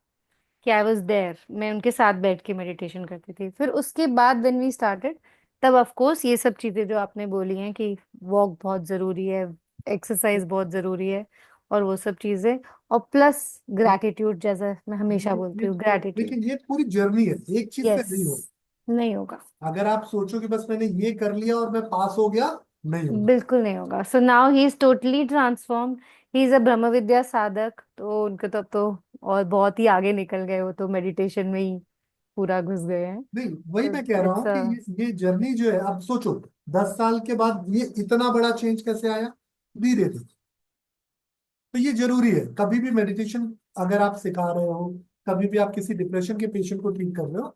कि आई वॉज देयर, मैं उनके साथ बैठ के मेडिटेशन करती थी। फिर उसके बाद व्हेन वी स्टार्टेड, तब ऑफ कोर्स ये सब चीजें जो आपने बोली हैं कि वॉक बहुत जरूरी है, एक्सरसाइज बहुत जरूरी है, और वो सब चीजें, और प्लस ग्रैटिट्यूड, जैसा मैं हमेशा बोलती हूँ, ग्रैटिट्यूड। लेकिन ये पूरी जर्नी है, एक चीज से यस। नहीं हो। नहीं होगा। अगर आप सोचो कि बस मैंने ये कर लिया और मैं पास हो गया, नहीं होगा। बिल्कुल नहीं होगा। So now he is totally transform. He is a ब्रह्म विद्या साधक, तो उनके तो और बहुत ही आगे निकल गए, वो तो मेडिटेशन में ही पूरा घुस गए हैं। नहीं, वही तो मैं कह रहा इट्स हूँ कि ये जर्नी जो है, अब सोचो 10 साल के बाद ये इतना बड़ा चेंज कैसे आया, धीरे धीरे। तो ये जरूरी है, कभी भी मेडिटेशन अगर आप सिखा रहे हो, कभी भी आप किसी डिप्रेशन के पेशेंट को ट्रीट कर रहे हो,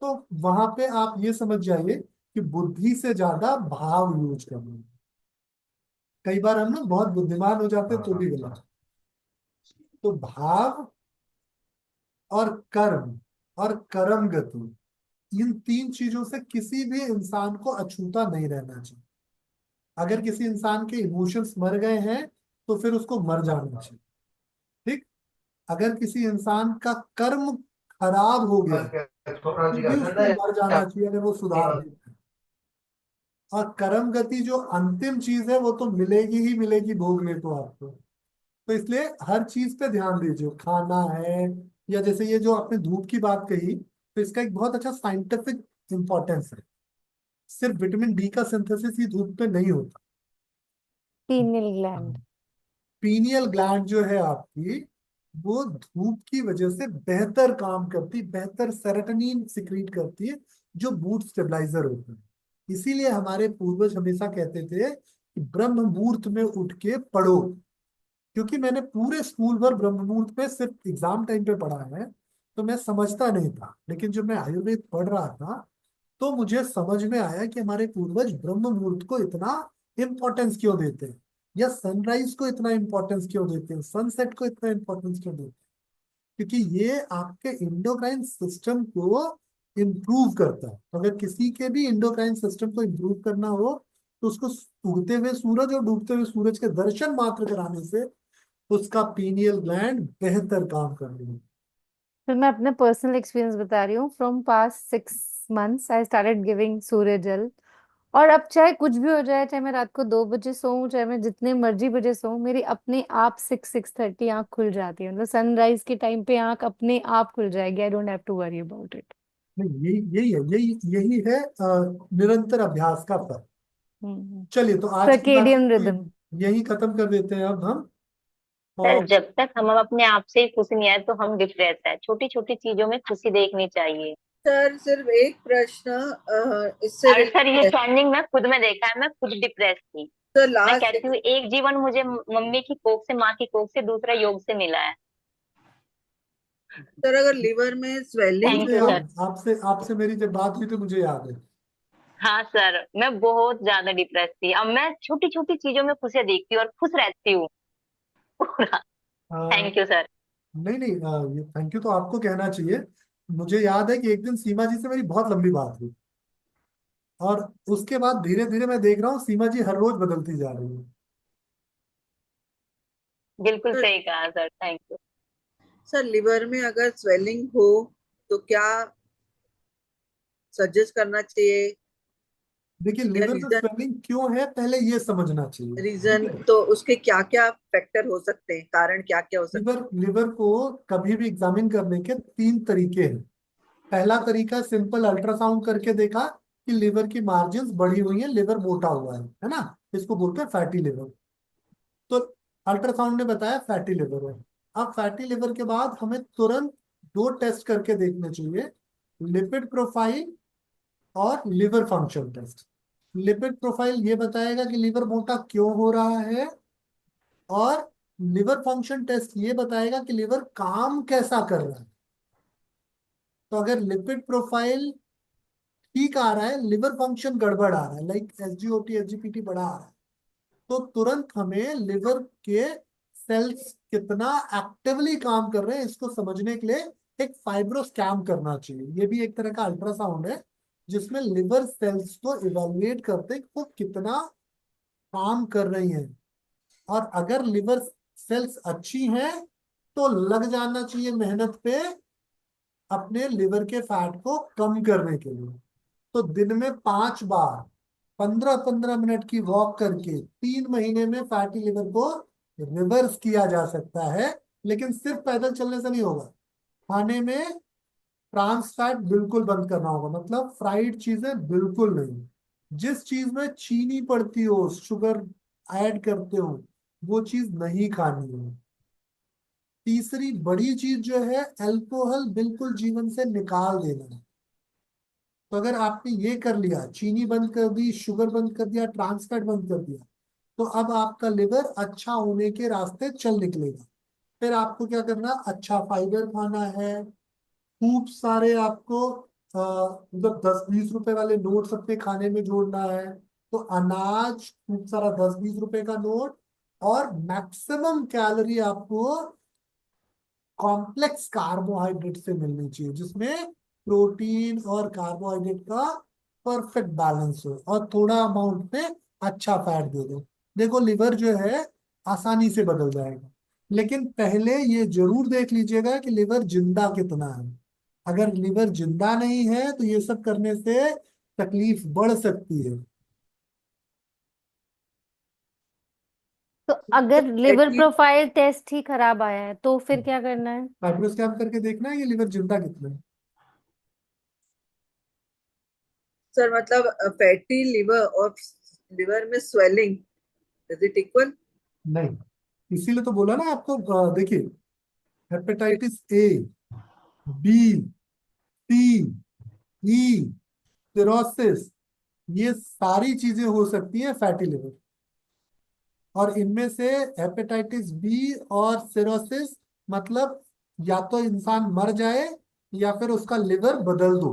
तो वहां पे आप ये समझ जाइए कि बुद्धि से ज्यादा भाव यूज करना है। कई बार हम ना बहुत बुद्धिमान हो जाते हैं तो भी गलत। तो भाव और कर्म और कर्म गति, इन 3 चीजों से किसी भी इंसान को अछूता नहीं रहना चाहिए। अगर किसी इंसान के इमोशंस मर गए हैं तो फिर उसको मर जाना चाहिए। ठीक। अगर किसी इंसान का कर्म खराब हो गया तो भी उसको मर जाना चाहिए, अगर वो सुधार नहीं है। और कर्म गति जो अंतिम चीज है वो तो मिलेगी ही मिलेगी भोगने को आपको। तो इसलिए हर चीज पे ध्यान दीजिए, खाना है, या जैसे ये जो आपने धूप की बात कही, तो इसका एक बहुत अच्छा साइंटिफिक इंपॉर्टेंस है। सिर्फ विटामिन डी का सिंथेसिस ही धूप पे नहीं होता। Pineal gland. पीनियल ग्लैंड जो है आपकी, वो धूप की वजह से बेहतर काम करती, बेहतर सेरोटोनिन सिक्रीट करती है, जो मूड स्टेबलाइजर होता है। इसीलिए हमारे पूर्वज हमेशा कहते थे कि ब्रह्म मुहूर्त में उठ के पढ़ो। क्योंकि मैंने पूरे स्कूल भर ब्रह्म मुहूर्त पे सिर्फ एग्जाम टाइम पे पढ़ा है, तो मैं समझता नहीं था। लेकिन जब मैं आयुर्वेद पढ़ रहा था तो मुझे समझ में आया कि हमारे पूर्वज ब्रह्म मुहूर्त को इतना इम्पोर्टेंस क्यों देते हैं, या सनराइज को इतना इम्पोर्टेंस क्यों देते हैं, सनसेट को इतना इम्पोर्टेंस क्यों देते हैं। क्योंकि ये आपके इंडोक्राइन सिस्टम को इम्प्रूव करता है। तो अगर किसी के भी इंडोक्राइन सिस्टम को इम्प्रूव करना हो, तो उसको उगते हुए सूरज और डूबते हुए सूरज के दर्शन मात्र कराने से उसका पीनियल ग्लैंड बेहतर काम कर रही है। फिर मैं अपना पर्सनल एक्सपीरियंस बता रही हूँ। From past 6 months I started giving सूर्य जल। और अब चाहे कुछ भी हो जाए, चाहे मैं रात को 2 बजे सोऊं, चाहे मैं जितने मर्जी बजे सोऊं, मेरी अपने आप 6-6:30 आंख खुल जाती है। मतलब सनराइज के टाइम पे आंख अपने आप खुल जाएगी। I don't have to worry about it. नहीं, यही है निरंतर अभ्यास का फल। चलिए, तो आज की बात सर्केडियन को रिदम। यही खत्म कर देते हैं अब हम। सर और जब तक हम अपने आप से ही खुश नहीं आए तो हम डिप्रेस है। छोटी छोटी चीजों में खुशी देखनी चाहिए। सर सिर्फ एक प्रश्न इससे और सर ये रिलेटेड है। चेंजिंग मैं खुद में देखा है। मैं खुद डिप्रेस थी। तो मैं लास्ट कहती हूँ एक जीवन मुझे मम्मी की कोख से, माँ की कोख से, दूसरा योग से मिला है। सर अगर लिवर में स्वेलिंग थैंक मुझे यू याद सर। है, आपसे आपसे मेरी जब बात हुई तो मुझे याद है। हाँ सर मैं बहुत ज्यादा डिप्रेस थी। अब मैं छोटी छोटी चीजों में खुशियां देखती हूँ और खुश रहती हूँ पूरा। अ, थैंक यू सर। नहीं नहीं, ये थैंक यू तो आपको कहना चाहिए। मुझे याद है कि एक दिन सीमा जी से मेरी बहुत लंबी बात हुई, और उसके बाद धीरे धीरे मैं देख रहा हूँ सीमा जी हर रोज बदलती जा रही है। बिल्कुल सर सही कहा sir, thank you. Sir liver में अगर स्वेलिंग हो तो क्या सजेस्ट करना चाहिए, देखिए, या लिवर में रीजन, स्वेलिंग क्यों है पहले ये समझना चाहिए। ठीक रीजन है, तो उसके क्या क्या फैक्टर हो सकते हैं, कारण क्या क्या हो सकते लिवर लिवर को कभी भी एग्जामिन करने के तीन तरीके हैं। पहला तरीका, सिंपल अल्ट्रासाउंड करके देखा कि लिवर की मार्जिन्स बढ़ी हुई है, लिवर मोटा हुआ है ना, इसको बोलते हैं फैटी लिवर। तो अल्ट्रासाउंड ने बताया फैटी लिवर है। अब फैटी लिवर के बाद हमें तुरंत दो टेस्ट करके देखने चाहिए, लिपिड प्रोफाइल और liver function test. Lipid profile ये बताएगा कि लिवर मोटा क्यों हो रहा है, और लिवर फंक्शन टेस्ट ये बताएगा कि लिवर काम कैसा कर रहा है। तो अगर लिपिड प्रोफाइल ठीक आ रहा है, लिवर फंक्शन गड़बड़ आ रहा है, लाइक एसजीओटी एसजीपीटी बढ़ा आ रहा है, तो तुरंत हमें लिवर के सेल्स कितना एक्टिवली काम कर रहे हैं इसको समझने के लिए एक फाइब्रो स्कैन करना चाहिए। ये भी एक तरह का अल्ट्रासाउंड है, जिसमें लिवर सेल्स को इवेलुएट करते हैं कि वो कितना काम कर रही हैं। और अगर लिवर सेल्स अच्छी हैं तो लग जाना चाहिए मेहनत पे अपने लिवर के फैट को कम करने के लिए। तो दिन में 5 बार 15-15 मिनट की वॉक करके 3 महीने में फैटी लिवर को रिवर्स किया जा सकता है। लेकिन सिर्फ पैदल चलने से नहीं होगा, खाने में ट्रांस फैट बिल्कुल बंद करना होगा, मतलब फ्राइड चीजें बिल्कुल नहीं। जिस चीज में चीनी पड़ती हो, शुगर ऐड करते हो, वो चीज नहीं खानी है। तीसरी बड़ी चीज जो है, अल्कोहल बिल्कुल जीवन से निकाल देना है। तो अगर आपने ये कर लिया, चीनी बंद कर दी, शुगर बंद कर दिया, ट्रांस फैट बंद कर दिया, तो अब आपका लिवर अच्छा होने के रास्ते चल निकलेगा। फिर आपको क्या करना, अच्छा फाइबर खाना है, खूब सारे आपको मतलब 10-20 रुपए वाले नोट्स अपने खाने में जोड़ना है। तो अनाज खूब सारा 10-20 रुपए का नोट, और मैक्सिमम कैलोरी आपको कॉम्प्लेक्स कार्बोहाइड्रेट से मिलनी चाहिए, जिसमें प्रोटीन और कार्बोहाइड्रेट का परफेक्ट बैलेंस हो, और थोड़ा अमाउंट में अच्छा फैट दे दो। देखो लिवर जो है आसानी से बदल जाएगा, लेकिन पहले ये जरूर देख लीजिएगा कि लिवर जिंदा कितना है। अगर लिवर जिंदा नहीं है तो ये सब करने से तकलीफ बढ़ सकती है। तो अगर लिवर हैं? प्रोफाइल टेस्ट ही खराब आया है तो फिर क्या करना है? फाइब्रोस्कैन करके देखना है कि लिवर जिंदा कितना है। सर मतलब फैटी लिवर और लिवर में स्वेलिंग, इज इट इक्वल? नहीं, इसीलिए तो बोला ना आपको। देखिए, hepatitis A, B, C, E, cirrhosis, ये सारी चीजें हो सकती हैं फैटी लिवर। और इनमें से हेपेटाइटिस बी और सिरोसिस मतलब या तो इंसान मर जाए या फिर उसका लिवर बदल दो।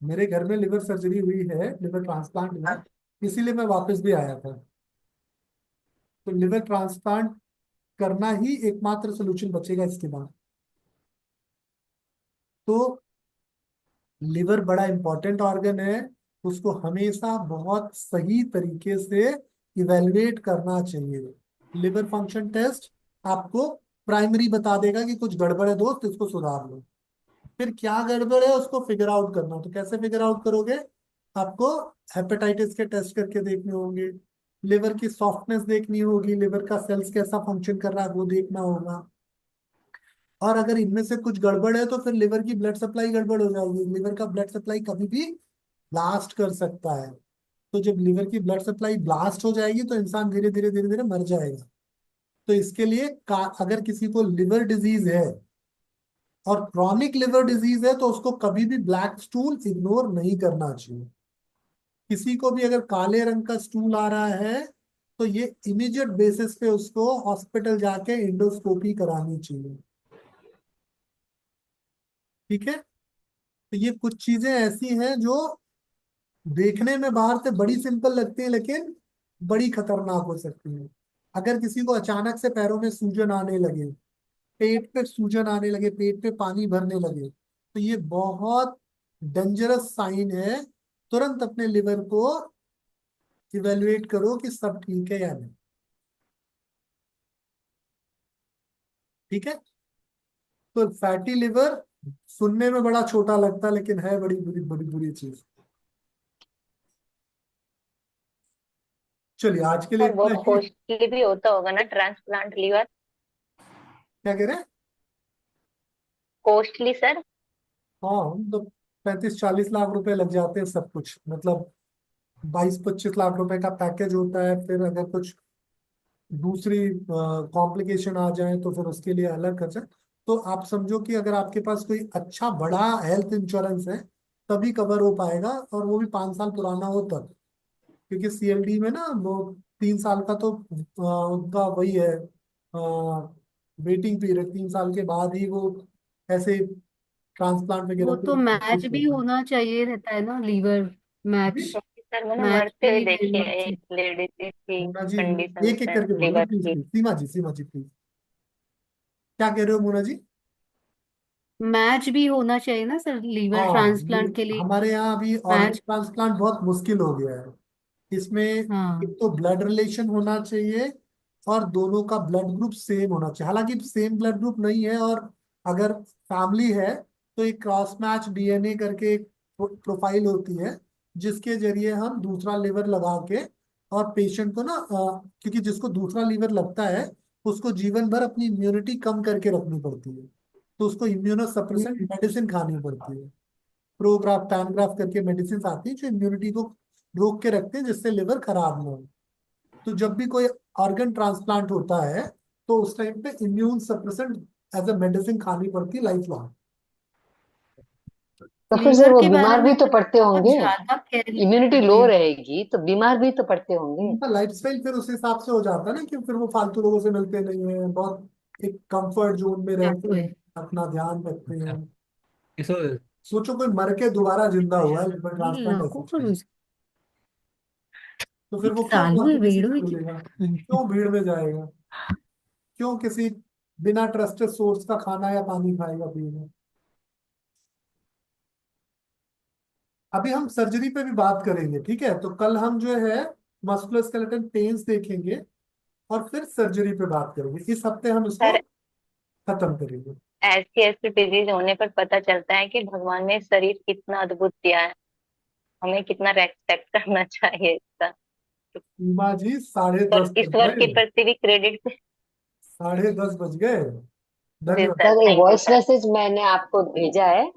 मेरे घर में लिवर सर्जरी हुई है, लिवर ट्रांसप्लांट हुआ, इसीलिए मैं वापस भी आया था। तो लिवर ट्रांसप्लांट करना ही एकमात्र सोल्यूशन बचेगा इसके बाद। तो लिवर बड़ा इंपॉर्टेंट ऑर्गन है, उसको हमेशा बहुत सही तरीके से इवेलुएट करना चाहिए। लिवर फंक्शन टेस्ट आपको प्राइमरी बता देगा कि कुछ गड़बड़ है दोस्त, इसको सुधार लो। फिर क्या गड़बड़ है उसको फिगर आउट करना, तो कैसे फिगर आउट करोगे, आपको हेपेटाइटिस के टेस्ट करके देखने होंगे, लिवर की सॉफ्टनेस देखनी होगी, लिवर का सेल्स कैसा फंक्शन कर रहा है वो देखना होगा। और अगर इनमें से कुछ गड़बड़ है तो फिर लिवर की ब्लड सप्लाई गड़बड़ हो जाएगी। लिवर का ब्लड सप्लाई कभी भी ब्लास्ट कर सकता है। तो जब लिवर की ब्लड सप्लाई ब्लास्ट हो जाएगी तो इंसान धीरे धीरे धीरे धीरे मर जाएगा। तो इसके लिए अगर किसी को लिवर डिजीज है और क्रॉनिक लिवर डिजीज है तो उसको कभी भी ब्लैक स्टूल इग्नोर नहीं करना चाहिए। किसी को भी अगर काले रंग का स्टूल आ रहा है तो ये इमीडिएट बेसिस पे उसको हॉस्पिटल जाके इंडोस्कोपी करानी चाहिए। ठीक है, तो ये कुछ चीजें ऐसी हैं जो देखने में बाहर से बड़ी सिंपल लगती हैं लेकिन बड़ी खतरनाक हो सकती हैं। अगर किसी को अचानक से पैरों में सूजन आने लगे, पेट पे सूजन आने लगे, पेट पे पानी भरने लगे, तो ये बहुत डेंजरस साइन है। तुरंत अपने लिवर को इवेलुएट करो कि सब ठीक है या नहीं। ठीक है। तो फैटी लिवर सुनने में बड़ा छोटा लगता है, लेकिन है बड़ी बुरी बड़ी बुरी चीज। चलिए आज के लिए सर इतना बहुत ही। कॉस्टली भी होता होगा ना ट्रांसप्लांट लीवर? क्या कह रहे हैं? Costly sir? हाँ, तो 35-40 लाख रुपए लग जाते हैं सब कुछ, मतलब 22-25 लाख रुपए का पैकेज होता है। फिर अगर कुछ दूसरी कॉम्प्लिकेशन आ जाए तो फिर उसके लिए अलग खर्चा। तो आप समझो कि अगर आपके पास कोई अच्छा बड़ा हेल्थ इंश्योरेंस है तभी कवर हो पाएगा, और वो भी 5 साल पुराना हो तब। क्योंकि सीएलडी में ना वो 3 साल का तो उनका वही है वेटिंग पीरियड, 3 साल के बाद ही वो ऐसे ट्रांसप्लांट वगैरह वो को तो मैच approve भी करते हैं। होना चाहिए रहता है ना, लीवर मैच। जी, क्योंकि सर मैंने मैच मरते हुए भी देखी होना है चाहिए। एक लेडीज की मोना जी कंडीशन एक एक से करके बोलो लीवर प्लीज की। प्लीज। सीमा जी प्लीज। क्या कह रहे हो मोना जी? मैच भी होना चाहिए ना सर, लीवर हाँ, ये ट्रांसप्लांट के लिए। हमारे यहाँ अभी ऑर्गन मैच। ट्रांसप्लांट बहुत मुश्किल हो गया है। इसमें एक हाँ। तो ब्लड रिलेशन होना चाहिए, और दोनों का ब्लड ग्रुप सेम होना चाहिए। हालांकि सेम ब्लड ग्रुप नहीं है, और अगर फैमिली है तो एक क्रॉस मैच डीएनए करके एक प्रोफाइल होती है, जिसके जरिए हम दूसरा लिवर लगा के और पेशेंट को ना क्योंकि जिसको दूसरा लिवर लगता है उसको जीवन भर अपनी इम्यूनिटी कम करके रखनी पड़ती है, तो उसको इम्यूनो सप्रेसेंट मेडिसिन खानी पड़ती है। प्रोग्राफ पैनग्राफ करके मेडिसिन आती है जो इम्यूनिटी को रोक के रखते हैं, जिससे लिवर खराब ना हो। तो जब भी कोई ऑर्गन ट्रांसप्लांट होता है तो उस टाइम पे immune suppressant as a medicine खानी पड़ती है लाइफ लॉन्ग। तो फिर सर लीवर वो के बारे बीमार में भी तो मैंने पड़ते बहुत होंगे। ज्यादा केयर लेनी इम्यूनिटी पड़ती लो है। रहेगी तो बीमार भी तो पड़ते होंगे। उनका लाइफस्टाइल फिर उस हिसाब से हो जाता है ना, कि फिर वो फालतू लोगों से मिलते नहीं है, बहुत एक कंफर्ट जोन में रहते आपको हैं, है। अपना ध्यान रखते हैं। इसो सोचो कोई मर के दोबारा जिंदा हुआ है लिवर ये ट्रांसप्लांट ऐसे, लाखों का रोज। तो फिर वो क्यों सालू ही फालतू किसी भेड़ो से की। मिलेगा, क्यों भीड़ में जाएगा, क्यों किसी बिना ट्रस्टेड सोर्स का खाना या पानी खाएगा पिएगा। अभी हम सर्जरी पे भी बात करेंगे, ठीक है? तो कल हम जो है मस्कुलोस्केलेटल पेन्स देखेंगे, और फिर सर्जरी पे बात करेंगे। इस हफ्ते हम इसको सर खत्म करेंगे। ऐसी ऐसी डिजीज होने पर पता चलता है कि भगवान ने शरीर कितना अद्भुत दिया है, हमें कितना रेस्पेक्ट करना चाहिए इसका। सीमा जी साढ़े और दस बज ईश्वर के गए। प्रति भी क्रेडिट। 10:30 बज गए। जी धन्यवाद। सर, सर एक thank you voice sir. Message मैंने आपको भेजा है,